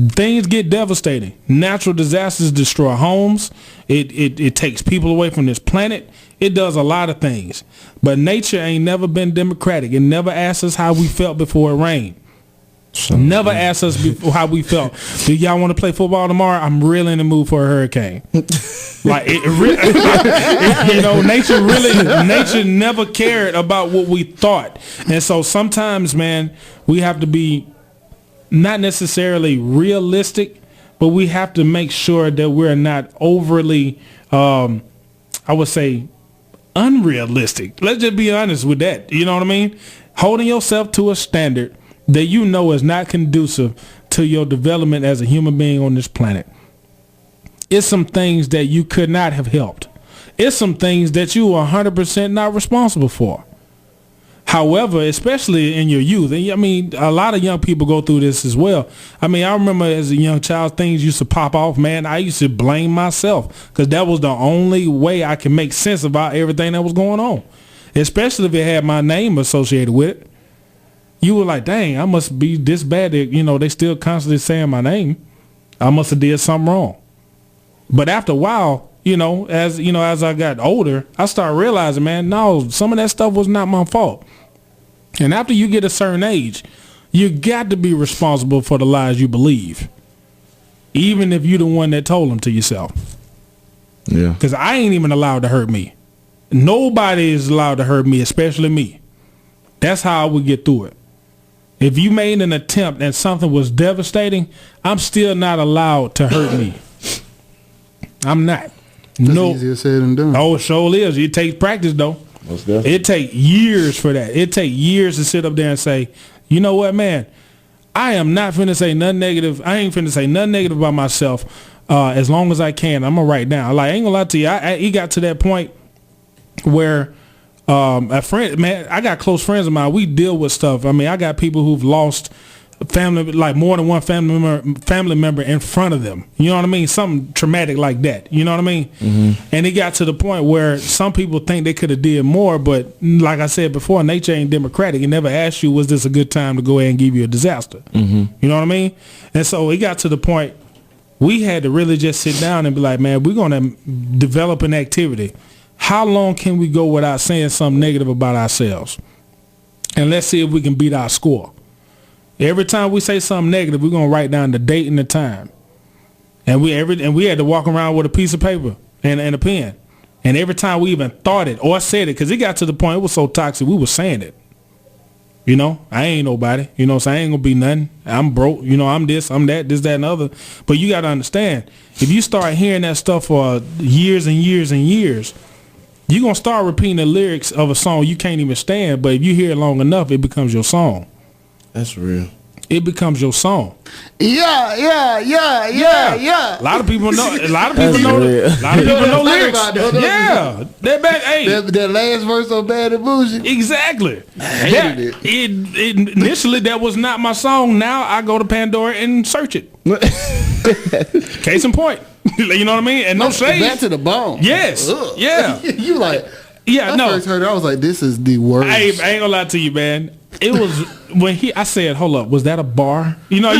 Things get devastating. Natural disasters destroy homes. It takes people away from this planet. It does a lot of things. But nature ain't never been democratic. It never asked us how we felt before it rained. Never asked us how we felt. Do y'all want to play football tomorrow? I'm really in the mood for a hurricane. Like nature never cared about what we thought. And so sometimes, man, we have to be not necessarily realistic, but we have to make sure that we're not overly, I would say, unrealistic. Let's just be honest with that. You know what I mean? Holding yourself to a standard that you know is not conducive to your development as a human being on this planet. It's some things that you could not have helped. It's some things that you are 100% not responsible for. However, especially in your youth, and I mean, a lot of young people go through this as well. I mean, I remember as a young child, things used to pop off, man. I used to blame myself because that was the only way I could make sense about everything that was going on, especially if it had my name associated with it. You were like, dang, I must be this bad that, they still constantly saying my name. I must have did something wrong. But after a while, as I got older, I started realizing, man, no, some of that stuff was not my fault. And after you get a certain age, you got to be responsible for the lies you believe, even if you're the one that told them to yourself. Yeah. Because I ain't even allowed to hurt me. Nobody is allowed to hurt me, especially me. That's how I would get through it. If you made an attempt and something was devastating, I'm still not allowed to hurt me. I'm not. That's easier said than done. Oh, it sure is. It takes practice, though. It take years for that. It take years to sit up there and say, you know what, man, I am not finna say nothing negative. I ain't finna say nothing negative about myself as long as I can. I'm going to write down. Like, I ain't going to lie to you. He got to that point where a friend, man, I got close friends of mine. We deal with stuff. I mean, I got people who've lost family, like more than one family member in front of them. You know what I mean? Something traumatic like that. You know what I mean? Mm-hmm. And it got to the point where some people think they could have did more, but like I said before, nature ain't democratic. It never asked you, was this a good time to go ahead and give you a disaster? Mm-hmm. You know what I mean? And so it got to the point we had to really just sit down and be like, man, we're going to develop an activity. How long can we go without saying something negative about ourselves? And let's see if we can beat our score. Every time we say something negative, we're gonna write down the date and the time, and we had to walk around with a piece of paper and a pen, and every time we even thought it or said it, because it got to the point it was so toxic, we were saying it. I ain't nobody. So I ain't gonna be nothing. I'm broke. I'm this, I'm that, this, that, and other. But you got to understand, if you start hearing that stuff for years and years and years, you're gonna start repeating the lyrics of a song you can't even stand. But if you hear it long enough, it becomes your song. That's real. It becomes your song. Yeah. A lot of people know. A lot of people know lyrics. Yeah, that bad. Hey, that last verse on Bad and Bougie. Exactly. I hated it. Initially, that was not my song. Now I go to Pandora and search it. Case in point. You know what I mean? And no shade. Back to the bone. Yes. Ugh. Yeah. You like? Yeah. I first heard it, I was like, this is the worst. I ain't gonna lie to you, man. It was when I said, hold up, was that a bar? You know how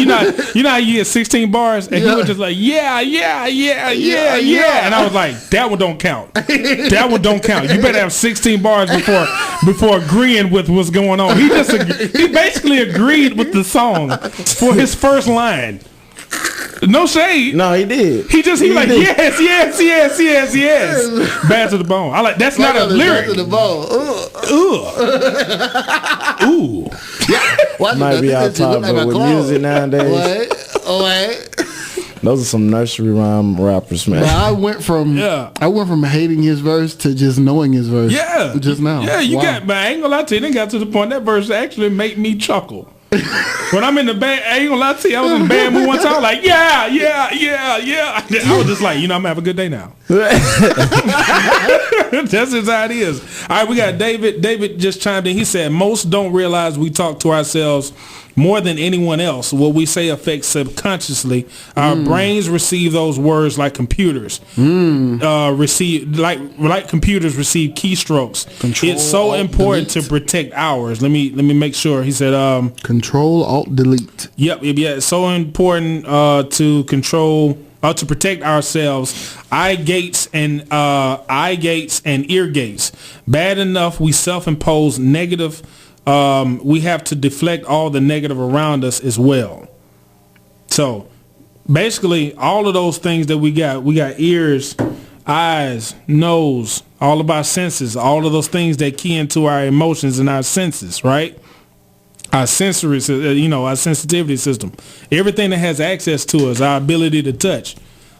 you get 16 bars and he was just like, yeah. And I was like, that one don't count. That one don't count. You better have 16 bars before agreeing with what's going on. He basically agreed with the song for his first line. No shade. No, he did. He like, yes. Bad to the bone. I like, that's not a lyric. Bad to the bone. Ooh. Yeah. Might be out top, but with music nowadays. Wait. Those are some nursery rhyme rappers, man. Well, I went from hating his verse to just knowing his verse. Yeah. Just now. Yeah, but I ain't gonna lie to you. It got to the point that verse actually made me chuckle. When I'm in the band, I ain't gonna lie to you, I was in the band mood one time, I was like, yeah. I was just like, I'm gonna have a good day now. That's just how it is. All right, we got David. David just chimed in. He said, most don't realize we talk to ourselves more than anyone else. What we say affects subconsciously. Our brains receive those words like computers. Receive like computers receive keystrokes. It's so important to protect ours. Let me make sure. He said Control Alt Delete. Yep. It's so important to control to protect ourselves. Eye gates and ear gates. Bad enough we self-impose negative. We have to deflect all the negative around us as well. So basically all of those things that we got ears, eyes, nose, all of our senses, all of those things that key into our emotions and our senses, right? Our sensory, our sensitivity system, everything that has access to us, our ability to touch,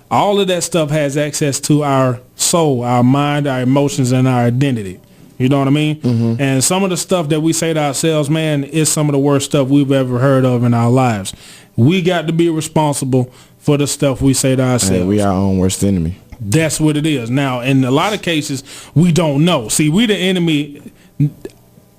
all of that stuff has access to our soul, our mind, our emotions, and our identity. You know what I mean? Mm-hmm. And some of the stuff that we say to ourselves, man, is some of the worst stuff we've ever heard of in our lives. We got to be responsible for the stuff we say to ourselves. Hey, we our own worst enemy. That's what it is. Now, in a lot of cases, we don't know. See, we the enemy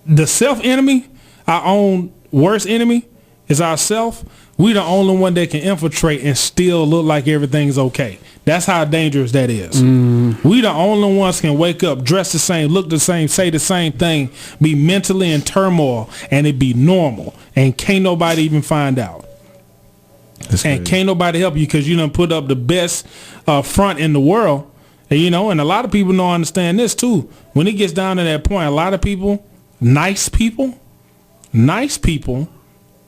the self enemy, our own worst enemy, is ourself. We the only one that can infiltrate and still look like everything's okay. That's how dangerous that is. We the only ones can wake up, dress the same, look the same, say the same thing, be mentally in turmoil, and it be normal, and can't nobody even find out. That's and crazy. Can't nobody help you because you done put up the best front in the world. And, you know, and a lot of people don't understand this too. When it gets down to that point, a lot of people, nice people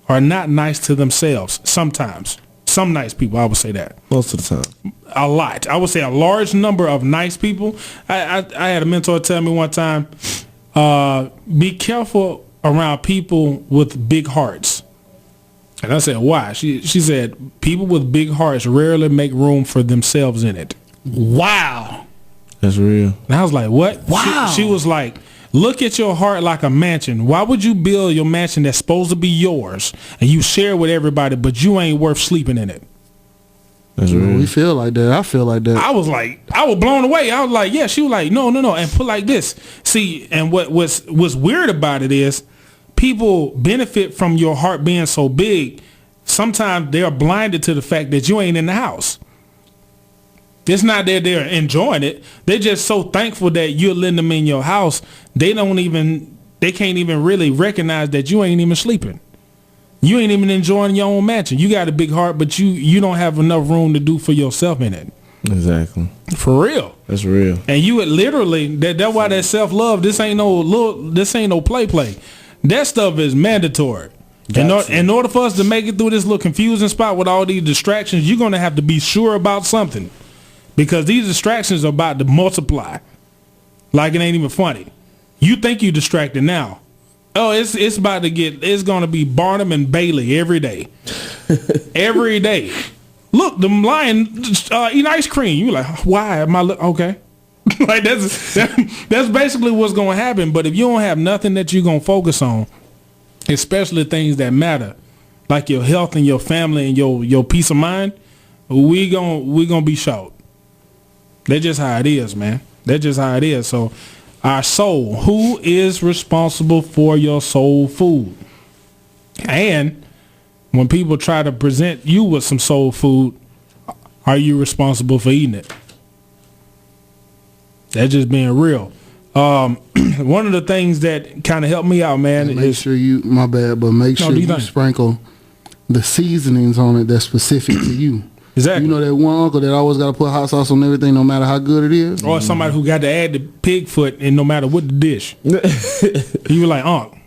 are not nice to themselves sometimes. Some nice people, I would say that. Most of the time. A lot. I would say a large number of nice people. I had a mentor tell me one time, be careful around people with big hearts. And I said, why? She said, people with big hearts rarely make room for themselves in it. Wow. That's real. And I was like, what? Wow. She was like, look at your heart like a mansion. Why would you build your mansion that's supposed to be yours and you share it with everybody, but you ain't worth sleeping in it? That's You know, real. we feel like that. I feel like that. I was blown away. I was like, yeah. She was like, no. And put like this. See, and what's weird about it is people benefit from your heart being so big. Sometimes they're blinded to the fact that you ain't in the house. It's not that they're enjoying it. They're just so thankful that you're letting them in your house. They can't even really recognize that you ain't even sleeping. You ain't even enjoying your own mansion. You got a big heart, but you don't have enough room to do for yourself in it. Exactly. For real. That's real. And you would literally, that's why that self-love, this ain't no play. That stuff is mandatory. In order for us to make it through this little confusing spot with all these distractions, you're going to have to be sure about something. Because these distractions are about to multiply. Like it ain't even funny. You think you distracted now. Oh, it's about to it's going to be Barnum and Bailey every day. Every day. Look, the lion eating ice cream. You're like, why am I okay? Like that's basically what's going to happen. But if you don't have nothing that you're going to focus on, especially things that matter, like your health and your family and your peace of mind, we gonna be short. That's just how it is, man. That's just how it is. So our soul, who is responsible for your soul food? And when people try to present you with some soul food, are you responsible for eating it? That's just being real. One of the things that kind of helped me out, man, make is sure you, my bad, but make sure you sprinkle the seasonings on it that's specific to you. Exactly. You know that one uncle that always got to put hot sauce on everything no matter how good it is? Or somebody who got to add the pig foot in no matter what the dish. You were like, Unc,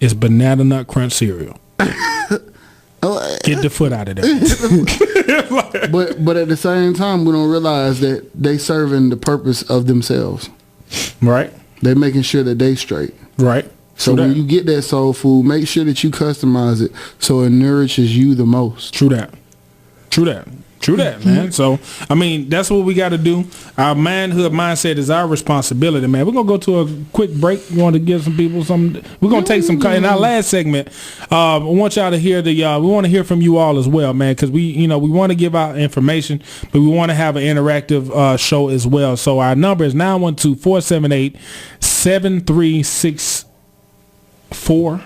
it's banana nut crunch cereal. Get the foot out of there. But at the same time, we don't realize that they serving the purpose of themselves. Right. They making sure that they straight. Right. So when you get that soul food, make sure that you customize it so it nourishes you the most. True that, man. So, I mean, that's what we got to do. Our manhood mindset is our responsibility, man. We're going to go to a quick break. We want to give some people some. We're going to take some. In our last segment, I want y'all to hear we want to hear from you all as well, man, because we want to give out information, but we want to have an interactive show as well. So our number is 912-478-7364.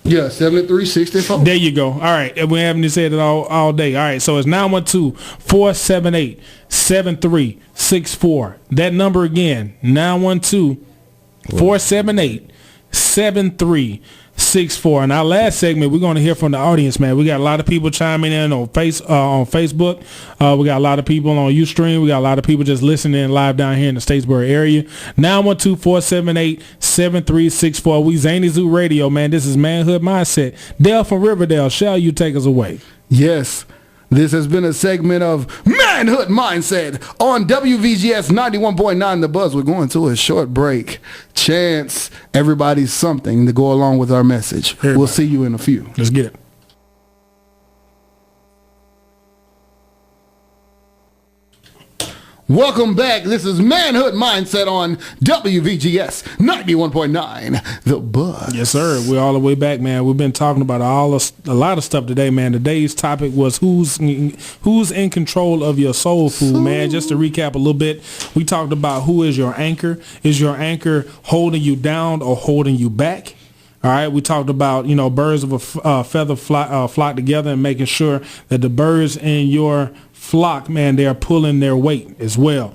Yeah, 7364. There you go. All right. We haven't said it all day. All right. So it's 912-478-7364. That number again, 912-478-7364. And our last segment, we're going to hear from the audience, man. We got a lot of people chiming in on Facebook. We got a lot of people on Ustream. We got a lot of people just listening live down here in the Statesboro area. 912-478-7364. We Zany Zoo Radio, man. This is Manhood Mindset. Dale from Riverdale, shall you take us away? Yes. This has been a segment of Manhood Mindset on WVGS 91.9 The Buzz. We're going to a short break. Chance, everybody's something to go along with our message. Everybody. We'll see you in a few. Let's get it. Welcome back. This is Manhood Mindset on WVGS 91.9, The Buzz. Yes, sir. We're all the way back, man. We've been talking about a lot of stuff today, man. Today's topic was who's in control of your soul food, man. Just to recap a little bit, we talked about who is your anchor. Is your anchor holding you down or holding you back? All right, we talked about, birds of a feather flock together and making sure that the birds in your flock, man, they are pulling their weight as well.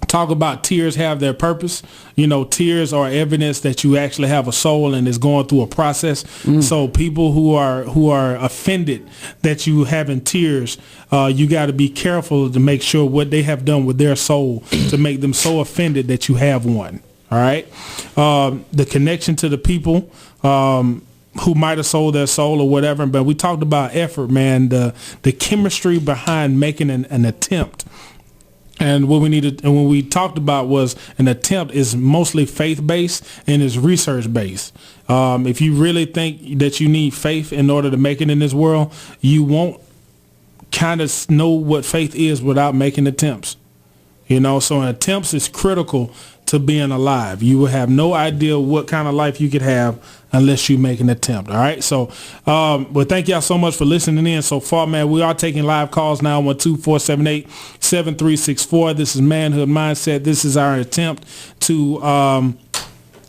Talk about tears have their purpose. Tears are evidence that you actually have a soul and is going through a process. So people who are offended that you having tears, you got to be careful to make sure what they have done with their soul to make them so offended that you have one. All right. The connection to the people who might have sold their soul or whatever. But we talked about effort, man, the chemistry behind making an attempt. And what we needed, and what we talked about was an attempt is mostly faith-based and is research-based. If you really think that you need faith in order to make it in this world, you won't kind of know what faith is without making attempts. So attempts is critical to being alive. You will have no idea what kind of life you could have unless you make an attempt. All right. So, well, thank y'all so much for listening in so far, man. We are taking live calls now, 1-2-478-7364. This is Manhood Mindset. This is our attempt to,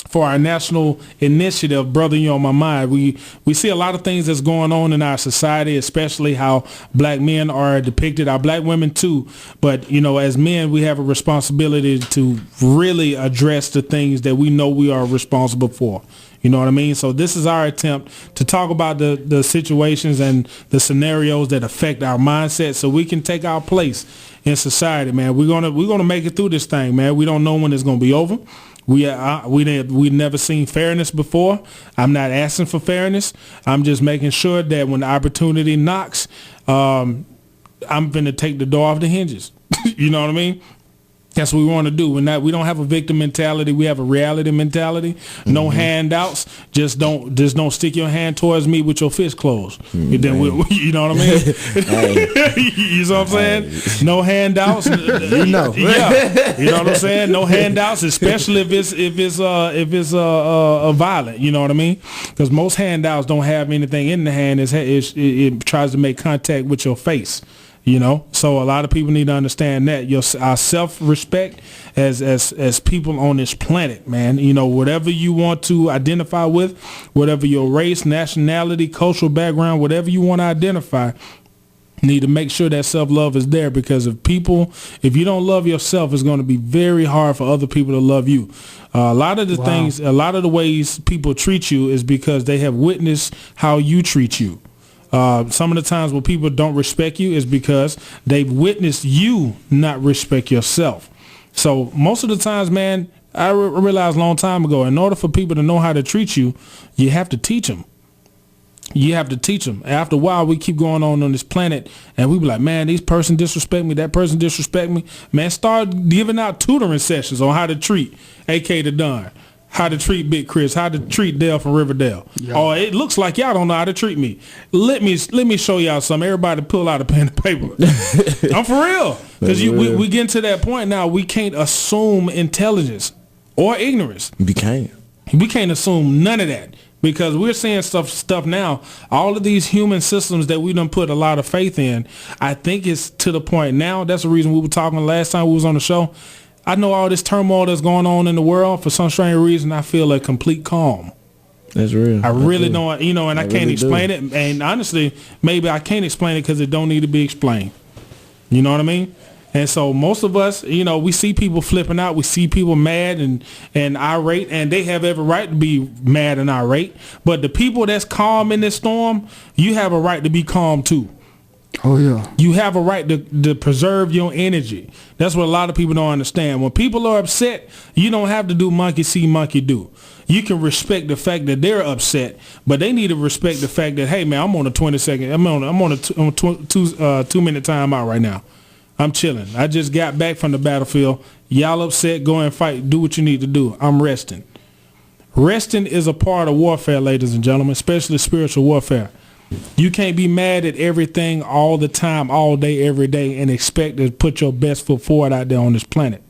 for our national initiative, Brother, You On My Mind. We see a lot of things that's going on in our society, especially how black men are depicted, our black women too. But, as men, we have a responsibility to really address the things that we know we are responsible for. You know what I mean? So this is our attempt to talk about the situations and the scenarios that affect our mindset so we can take our place in society, man. We're gonna make it through this thing, man. We don't know when it's gonna be over. We never seen fairness before. I'm not asking for fairness. I'm just making sure that when the opportunity knocks, I'm going to take the door off the hinges. You know what I mean? That's what we want to do. We don't have a victim mentality. We have a reality mentality. No handouts. Just don't stick your hand towards me with your fist closed. Then you know what I mean? You know what I'm saying? No handouts. Yeah. You know what I'm saying? No handouts, especially if it's violent. You know what I mean? Because most handouts don't have anything in the hand. It tries to make contact with your face. So a lot of people need to understand that our self-respect as people on this planet, man. Whatever you want to identify with, whatever your race, nationality, cultural background, whatever you want to identify, need to make sure that self-love is there, because if you don't love yourself, it's going to be very hard for other people to love you. A lot of the ways people treat you is because they have witnessed how you treat you. Some of the times when people don't respect you is because they've witnessed you not respect yourself. So most of the times, man, I realized a long time ago, in order for people to know how to treat you, you have to teach them. You have to teach them. After a while, we keep going on this planet, and we be like, man, this person disrespect me, that person disrespect me. Man, start giving out tutoring sessions on how to treat AK the Don. How to treat Big Chris, how to treat Dale from Riverdale. Yeah. Oh, it looks like y'all don't know how to treat me. Let me show y'all something. Everybody pull out a pen and paper. I'm for real. Because we get to that point now, we can't assume intelligence or ignorance. We can't assume none of that. Because we're seeing stuff now, all of these human systems that we done put a lot of faith in, I think it's to the point now. That's the reason we were talking last time we was on the show. I know all this turmoil that's going on in the world. For some strange reason, I feel a complete calm. That's real. I really don't, and I can't explain it. And honestly, maybe I can't explain it because it don't need to be explained. You know what I mean? And so most of us, we see people flipping out. We see people mad and irate, and they have every right to be mad and irate. But the people that's calm in this storm, you have a right to be calm too. Oh, yeah. You have a right to preserve your energy. That's what a lot of people don't understand. When people are upset, you don't have to do monkey see, monkey do. You can respect the fact that they're upset, but they need to respect the fact that, hey, man, I'm on a 20-second. I'm on a 2-minute timeout right now. I'm chilling. I just got back from the battlefield. Y'all upset, go and fight. Do what you need to do. I'm resting. Resting is a part of warfare, ladies and gentlemen, especially spiritual warfare. You can't be mad at everything all the time, all day, every day, and expect to put your best foot forward out there on this planet.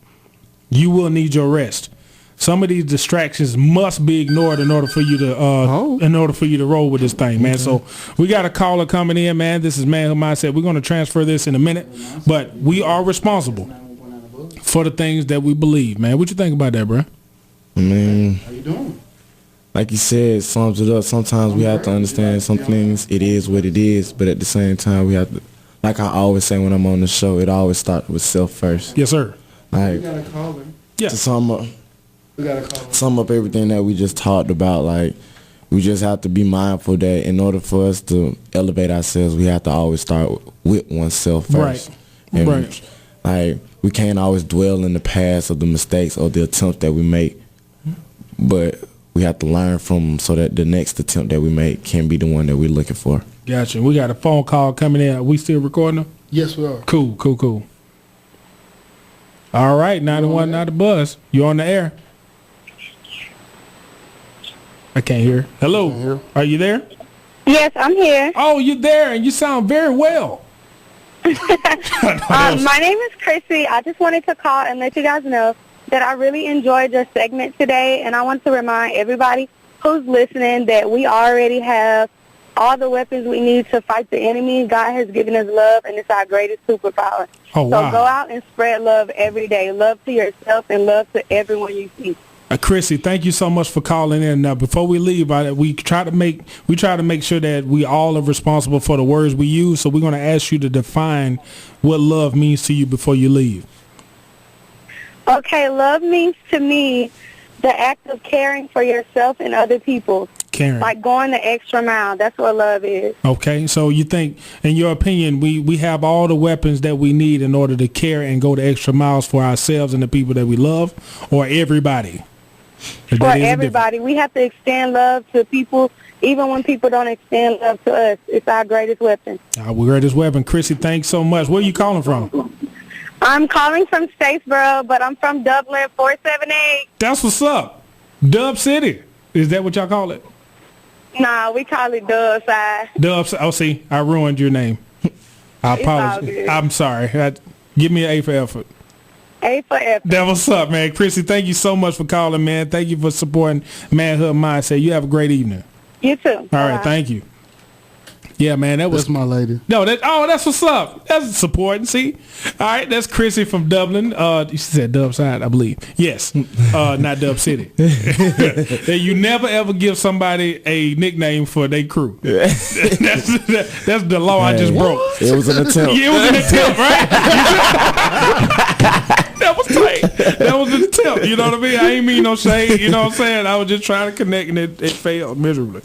You will need your rest. Some of these distractions must be ignored in order for you to roll with this thing, man. So we got a caller coming in, man. This is Manhood Mindset. We're going to transfer this in a minute, but we are responsible for the things that we believe, man. What you think about that, bro? Man, How you doing? like you said, sums it up. Sometimes we have to understand some things. It is what it is, but at the same time, we have to, like I always say when I'm on the show, it always starts with self first. Yes, sir. Like, Got a caller. Yeah. to sum up Got everything that we just talked about, like, we just have to be mindful that in order for us to elevate ourselves, we have to always start with oneself first. Right. And Right. like, we can't always dwell in the past of the mistakes or the attempts that we make, but we have to learn from them so that the next attempt that we make can be the one that we're looking for. Gotcha. We got a phone call coming in. Are we still recording them? Yes, we are. Cool. All right, 91, not a buzz. You on the air? I can't hear. Hello. Are you there? Yes, I'm here. Oh, you're there, and you sound very well. My name is Chrissy. I just wanted to call and let you guys know that I really enjoyed your segment today, and I want to remind everybody who's listening that we already have all the weapons we need to fight the enemy. God has given us love, and it's our greatest superpower. Oh, wow. So go out and spread love every day. Love to yourself and love to everyone you see. Chrissy, thank you so much for calling in. Now, before we leave, we try to make sure that we all are responsible for the words we use. So we're going to ask you to define what love means to you before you leave. Okay, love means to me the act of caring for yourself and other people. Caring. Like going the extra mile. That's what love is. Okay, so you think, in your opinion, we have all the weapons that we need in order to care and go the extra miles for ourselves and the people that we love, or everybody? For everybody. We have to extend love to people, even when people don't extend love to us. It's our greatest weapon. Our greatest weapon. Chrissy, thanks so much. Where are you calling from? I'm calling from Statesboro, but I'm from Dublin, 478. That's what's up. Dub City. Is that what y'all call it? Nah, we call it Dub Side. Dub. Oh, see, I ruined your name. I apologize. I'm sorry. Give me an A for effort. A for effort. That what's up, man. Chrissy, thank you so much for calling, man. Thank you for supporting Manhood Mindset. You have a great evening. You too. All right, thank you. Yeah, man, That's my lady. No, that's what's up. That's supporting. See, all right, that's Chrissy from Dublin. She said Dub Side, I believe. Yes, not Dub City. You never ever give somebody a nickname for their crew. That's the law I just broke. It was an attempt. Yeah, it was an attempt, right? That was tight. That was an attempt. You know what I mean? I ain't mean no shade. You know what I'm saying? I was just trying to connect, and it failed miserably.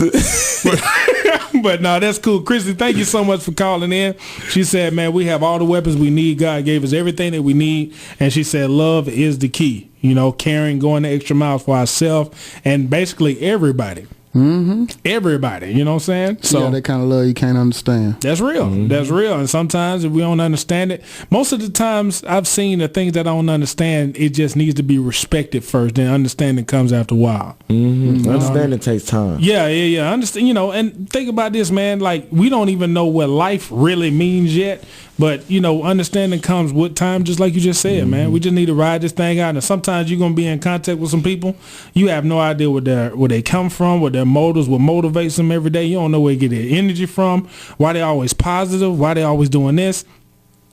But no, that's cool. Chrissy, thank you so much for calling in. She said, man, we have all the weapons we need. God gave us everything that we need. And she said, love is the key. You know, caring, going the extra miles for ourselves, and basically everybody. Mm-hmm. Everybody, you know what I'm saying? So that kind of love you can't understand. That's real. Mm-hmm. That's real. And sometimes if we don't understand it, most of the times I've seen the things that I don't understand, it just needs to be respected first. Then understanding comes after a while. Mm-hmm. Understanding takes time. Yeah. Understand. You know, and think about this, man. Like, we don't even know what life really means yet. But, you know, understanding comes with time, just like you just said, man. We just need to ride this thing out. And sometimes you're going to be in contact with some people. You have no idea where they come from, what their motives, what motivates them every day. You don't know where they get their energy from, why they always positive, why they always doing this.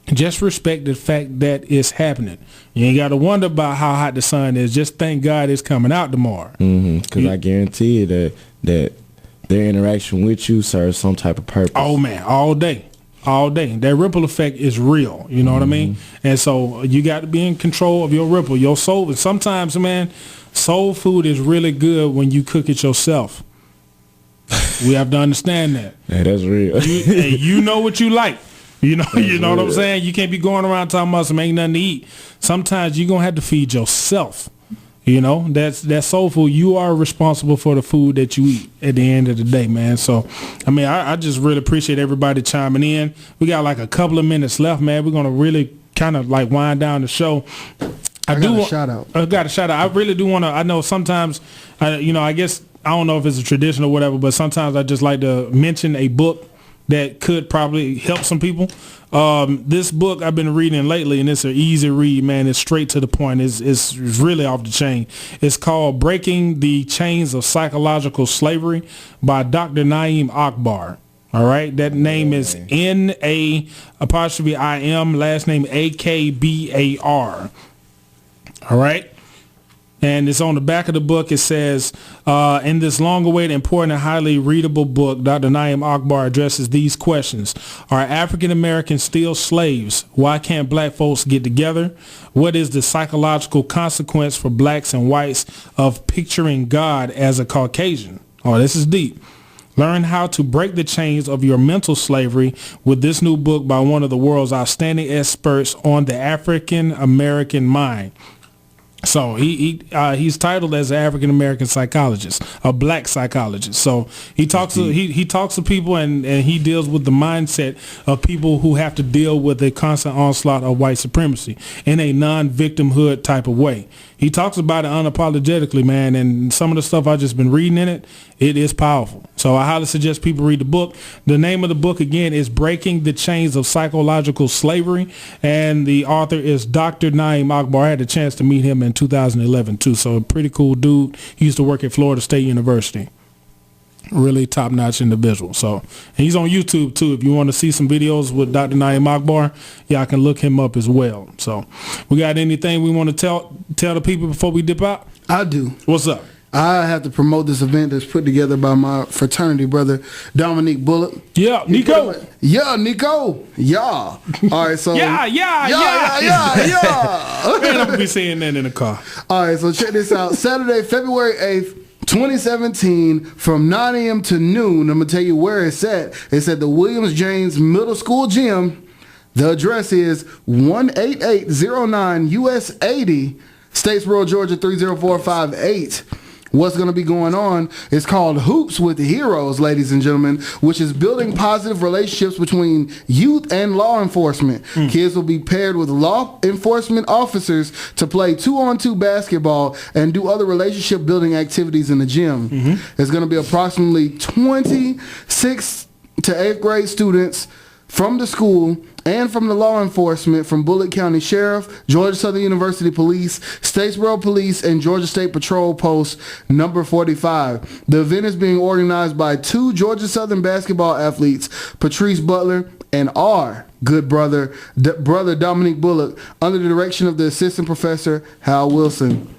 Just respect the fact that it's happening. You ain't got to wonder about how hot the sun is. Just thank God it's coming out tomorrow. Because I guarantee you that their interaction with you serves some type of purpose. Oh, man, all day. That ripple effect is real. You know what I mean? And so you got to be in control of your ripple, your soul. And sometimes, man, soul food is really good when you cook it yourself. We have to understand that. Yeah, that's real. You know what you like. You know what I'm saying? You can't be going around talking about some ain't nothing to eat. Sometimes you're going to have to feed yourself. You know, that's soul food. You are responsible for the food that you eat at the end of the day, man. So, I mean, I just really appreciate everybody chiming in. We got like a couple of minutes left, man. We're going to really kind of like wind down the show. I got a shout out. I really do want to. I know sometimes, I guess, I don't know if it's a tradition or whatever, but sometimes I just like to mention a book that could probably help some people. This book I've been reading lately, and it's an easy read, man. It's straight to the point. It's really off the chain. It's called Breaking the Chains of Psychological Slavery by Dr. Naeem Akbar. All right. That name is N-A-apostrophe-I-M, last name A-K-B-A-R. All right. And it's on the back of the book. It says, in this long-awaited, important, and highly readable book, Dr. Naeem Akbar addresses these questions. Are African Americans still slaves? Why can't black folks get together? What is the psychological consequence for blacks and whites of picturing God as a Caucasian? Oh, this is deep. Learn how to break the chains of your mental slavery with this new book by one of the world's outstanding experts on the African American mind. So he's titled as an African American psychologist, a black psychologist. So he talks to people and he deals with the mindset of people who have to deal with a constant onslaught of white supremacy in a non-victimhood type of way. He talks about it unapologetically, man, and some of the stuff I've just been reading in it, it is powerful. So I highly suggest people read the book. The name of the book, again, is Breaking the Chains of Psychological Slavery, and the author is Dr. Naeem Akbar. I had a chance to meet him in 2011, too, so a pretty cool dude. He used to work at Florida State University. Really top-notch individual. So he's on YouTube too. If you want to see some videos with Dr. Naeem Akbar, I can look him up as well. So we got anything we want to tell the people before we dip out? I do. What's up? I have to promote this event that's put together by my fraternity brother, Dominique Bullock. Yeah, Nico. Yeah, Nico. Yeah. All right, so. Yeah. Man, I'm going to be saying that in the car. All right, so check this out. Saturday, February 8th, 2017, from 9 a.m. to noon. I'm going to tell you where it's at. It's at the Williams James Middle School Gym. The address is 18809 US 80, Statesboro, Georgia 30458. What's going to be going on is called Hoops with the Heroes, ladies and gentlemen, which is building positive relationships between youth and law enforcement. Kids will be paired with law enforcement officers to play 2-on-2 basketball and do other relationship building activities in the gym. There's going to be approximately 26 to 8th grade students from the school and from the law enforcement from Bullitt County Sheriff, Georgia Southern University Police, Statesboro Police, and Georgia State Patrol Post number 45. The event is being organized by 2 Georgia Southern basketball athletes, Patrice Butler and our good brother Dominique Bullock, under the direction of the assistant professor, Hal Wilson.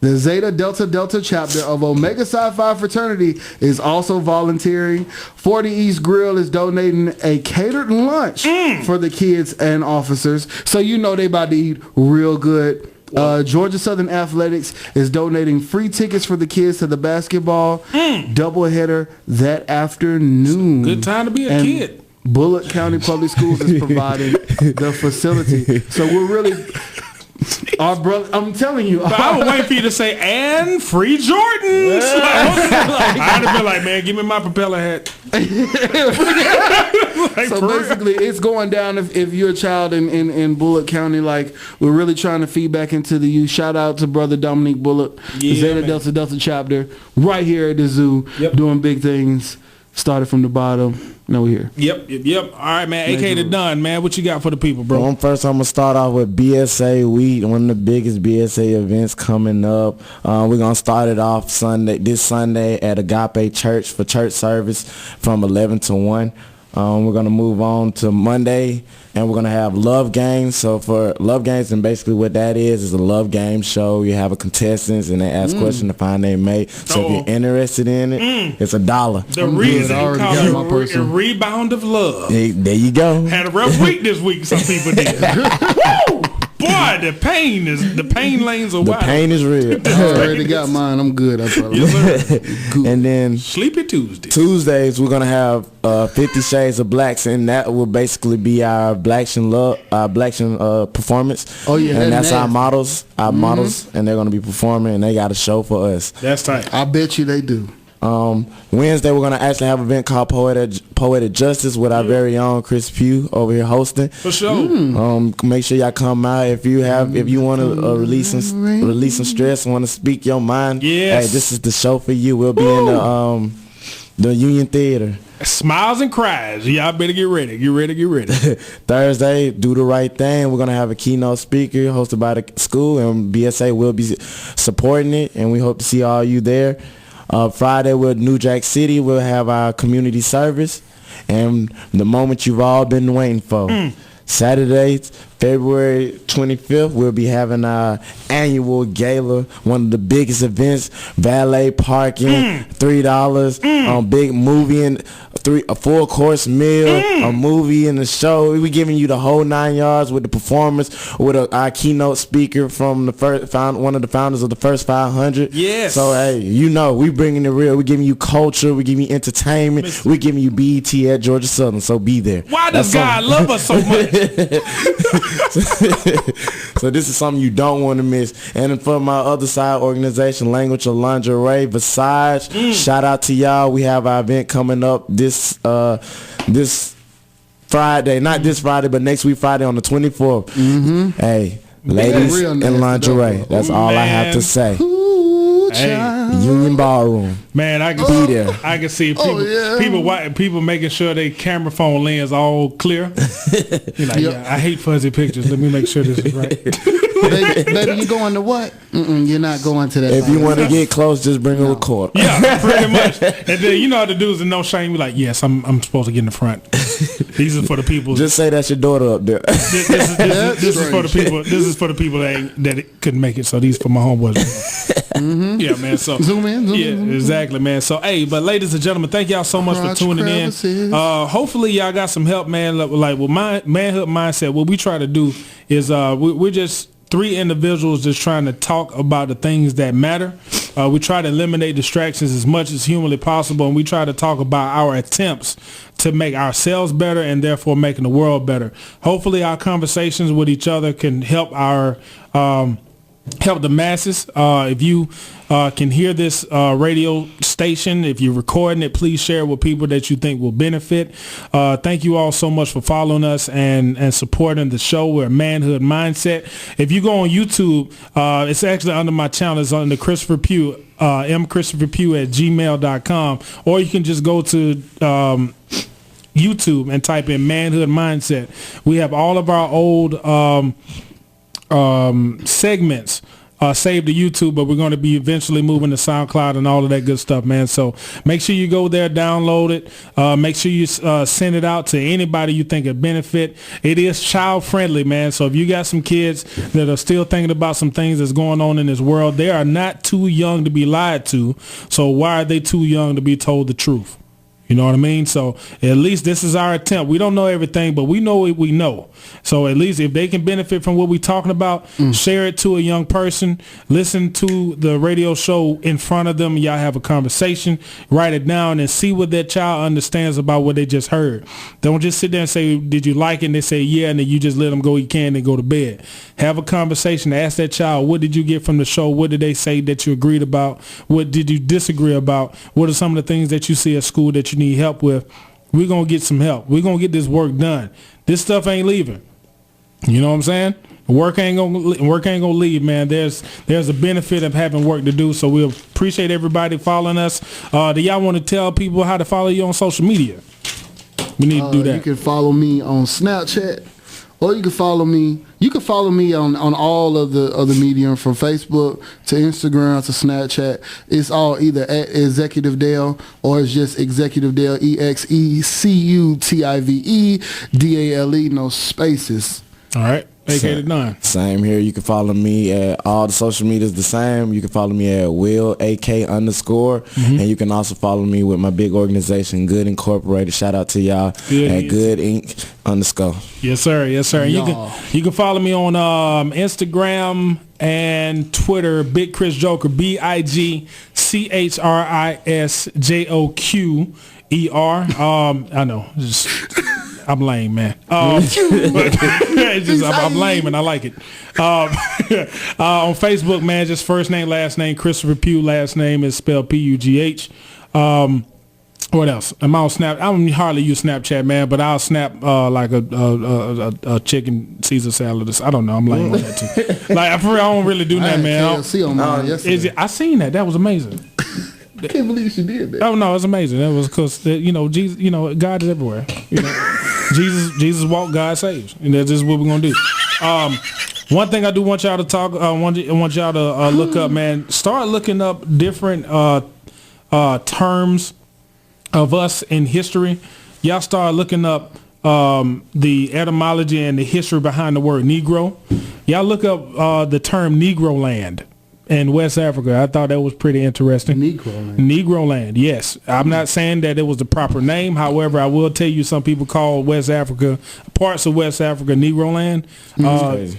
The Zeta Delta Delta chapter of Omega Psi Phi fraternity is also volunteering. 40 East Grill is donating a catered lunch for the kids and officers. So you know they about to eat real good. Georgia Southern Athletics is donating free tickets for the kids to the basketball doubleheader that afternoon. Good time to be a kid. Bullitt County Public Schools is providing the facility. So we're really... Our brother, I'm telling you. But I would wait for you to say, and free Jordans. I'd have been like, man, give me my propeller hat. So basically, it's going down if you're a child in Bullitt County. Like, we're really trying to feed back into the youth. Shout out to brother Dominique Bullock, Zeta Delta Delta chapter, right here at the zoo, doing big things. Started from the bottom. Now we're here. Yep. All right, man. AK to Done, man. What you got for the people, bro? Well, first, I'm going to start off with BSA Week, one of the biggest BSA events coming up. We're going to start it off this Sunday at Agape Church for church service from 11 to 1. We're going to move on to Monday, and we're going to have Love Games. So for Love Games, and basically what that is a love game show. You have a contestants, and they ask questions to find their mate. So if you're interested in it, it's $1. The reason called a rebound of love. There you go. Had a rough week this week, some people did. Boy, the pain lanes are wide. The pain is real. I already got mine. I'm good. I probably. And then Sleepy Tuesdays, we're gonna have 50 Shades of Blacks, and that will basically be our Blaction performance. Oh yeah, and that's our models, and they're gonna be performing, and they got a show for us. That's tight. I bet you they do. Wednesday we're gonna actually have an event called Poetic Justice with our very own Chris Pugh over here hosting. For sure. Make sure y'all come out if you want to release some stress, want to speak your mind. Yes. Hey, this is the show for you. We'll be in the Union Theater. Smiles and cries. Y'all better get ready. Thursday, Do the Right Thing. We're going to have a keynote speaker hosted by the school, and BSA will be supporting it, and we hope to see all you there. Friday, we're at New Jack City. We'll have our community service, and the moment you've all been waiting for. Saturday, February 25th, we'll be having our annual gala, one of the biggest events, valet parking, $3, big movie, and a full-course meal, a movie and a show. We're giving you the whole 9 yards with the performance, with our keynote speaker from one of the founders of the First 500. Yes. So, hey, we bringing it real. We're giving you culture. We're giving you entertainment. We're giving you BET at Georgia Southern, so be there. Why does God love us so much? So this is something you don't want to miss. And for my other side organization, Language of Lingerie, Visage, shout out to y'all. We have our event coming up this Friday, not this Friday, but next week Friday on the 24th. Hey, ladies in lingerie. That's all I have to say. Union Ballroom. Man, I can be there. I can see people making sure they camera phone lens all clear. You're like, I hate fuzzy pictures. Let me make sure this is right. baby, you going to what? You're not going to that. If you want to get close, just bring a recorder. Yeah, pretty much. And then you know how to do is no shame. You're like, yes, I'm supposed to get in the front. These are for the people. Just say that's your daughter up there. This is for the people. This is for the people that couldn't make it. So these for my homeboys. Yeah, man. So zoom in. Exactly, man. So hey, but ladies and gentlemen, thank y'all so much for tuning in. Hopefully y'all got some help, man. Like with my manhood mindset, what we try to do is we're just three individuals just trying to talk about the things that matter. We try to eliminate distractions as much as humanly possible, and we try to talk about our attempts to make ourselves better and therefore making the world better. Hopefully our conversations with each other can help help the masses. If you can hear this radio station, if you're recording it, please share it with people that you think will benefit. Thank you all so much for following us and supporting the show. We're Manhood Mindset. If you go on YouTube, it's actually under my channel. It's under Christopher Pugh, mchristopherpugh@gmail.com, or you can just go to YouTube and type in Manhood Mindset. We have all of our old segments saved to YouTube, but we're going to be eventually moving to SoundCloud and all of that good stuff, man. So make sure you go there, download it. Make sure you send it out to anybody you think would benefit. It is child friendly, man. So if you got some kids that are still thinking about some things that's going on in this world, they are not too young to be lied to. So why are they too young to be told the truth? You know what I mean? So at least this is our attempt. We don't know everything, but we know what we know. So at least if they can benefit from what we're talking about, share it to a young person. Listen to the radio show in front of them. Y'all have a conversation. Write it down and see what that child understands about what they just heard. Don't just sit there and say, did you like it? And they say, yeah, and then you just let them go eat candy and go to bed. Have a conversation. Ask that child, what did you get from the show? What did they say that you agreed about? What did you disagree about? What are some of the things that you see at school that you need help with? We're going to get some help. We're going to get this work done. This stuff ain't leaving. You know what I'm saying? Work ain't gonna leave, man. There's a benefit of having work to do. So we appreciate everybody following us. Do y'all want to tell people how to follow you on social media? We need to do that. You can follow me on Snapchat, or you can follow me. You can follow me on all of the other medium, from Facebook to Instagram to Snapchat. It's all either at Executive Dale or it's just Executive Dale, EXECUTIVEDALE, no spaces. All right. AK 9. Same here. You can follow me at all the social medias the same. You can follow me at Will AK_, and you can also follow me with my big organization, Good Incorporated. Shout out to y'all at Good Inc. _. Yes, sir. Yes, sir. You can follow me on Instagram and Twitter, Big Chris Joker, BIGCHRISJOQER. I know. I'm lame, man. I'm lame and I like it. On Facebook, man, just first name, last name, Christopher Pugh. Last name is spelled PUGH. What else? I'm on Snap. I don't hardly use Snapchat, man, but I'll snap like a chicken Caesar salad. I don't know. I'm lame on that too. Like I don't really do that, man. I seen that. That was amazing. I can't believe she did that. Oh no, it's amazing. That was because Jesus, God is everywhere. Jesus walked, God saves, and that's just what we're gonna do. One thing I do want y'all to talk. Want y'all to look up, man. Start looking up different terms of us in history. Y'all start looking up the etymology and the history behind the word Negro. Y'all look up the term Negro land in West Africa. I thought that was pretty interesting. Negro land, yes. I'm not saying that it was the proper name. However, I will tell you some people call West Africa, parts of West Africa, Negro land.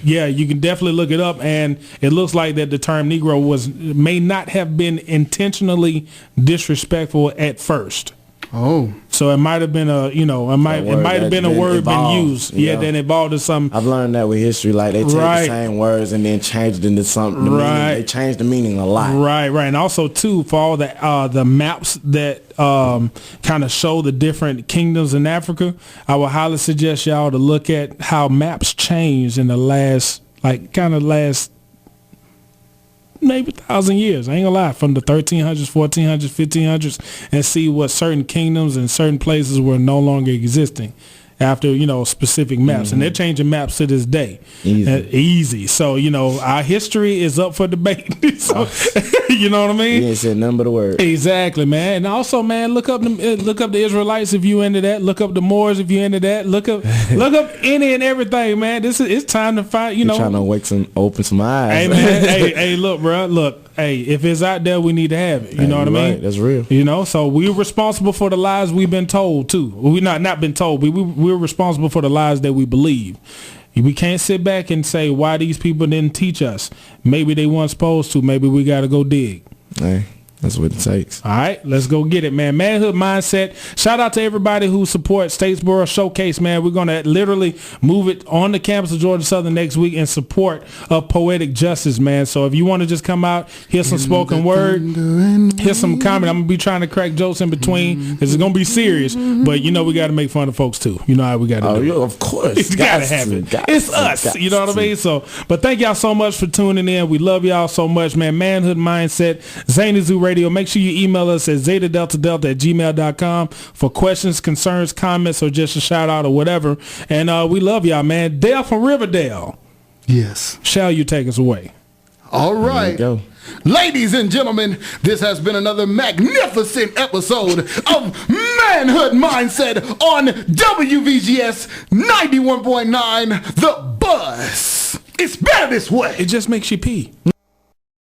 Yeah, you can definitely look it up, and it looks like that the term Negro may not have been intentionally disrespectful at first. Oh, so it might have been it might have been a word been used. Yeah, then evolved to some. I've learned that with history, like they take the same words and then change it into something. They change the meaning a lot. Right, and also too for all the maps that kind of show the different kingdoms in Africa. I would highly suggest y'all to look at how maps changed in the last maybe 1,000 years. I ain't gonna lie, from the 1300s, 1400s, 1500s, and see what certain kingdoms and certain places were no longer existing after specific maps, and they're changing maps to this day. Easy. So our history is up for debate. So, you know what I mean? You ain't said nothing but a word. Exactly, man. And also, man, look up the Israelites if you into that. Look up the Moors if you into that. Look up any and everything, man. It's time to find. Trying to open some eyes. Hey, man. hey, look, bro. Look. Hey, if it's out there, we need to have it. You know what I mean? Right, that's real. So we're responsible for the lies we've been told too. We're not been told, but we're responsible for the lies that we believe. We can't sit back and say why these people didn't teach us. Maybe they weren't supposed to. Maybe we got to go dig. Hey. That's what it takes. All right, let's go get it, man. Manhood Mindset. Shout out to everybody who supports Statesboro Showcase, man. We're going to literally move it on the campus of Georgia Southern next week in support of poetic justice, man. So if you want to just come out, hear some spoken word, hear some comment. I'm going to be trying to crack jokes in between. This is going to be serious, but we got to make fun of folks too. You know how we got to do it. Of course. It's got to happen. It's us. You know what I mean? So, but thank y'all so much for tuning in. We love y'all so much, man. Manhood Mindset, Zany Zoo Radio. Make sure you email us at zetadeltadelta@gmail.com for questions, concerns, comments, or just a shout out or whatever. And we love y'all, man. Dale from Riverdale. Yes. Shall you take us away? All right. Go. Ladies and gentlemen, this has been another magnificent episode of Manhood Mindset on WVGS 91.9 The Buzz. It's better this way. It just makes you pee.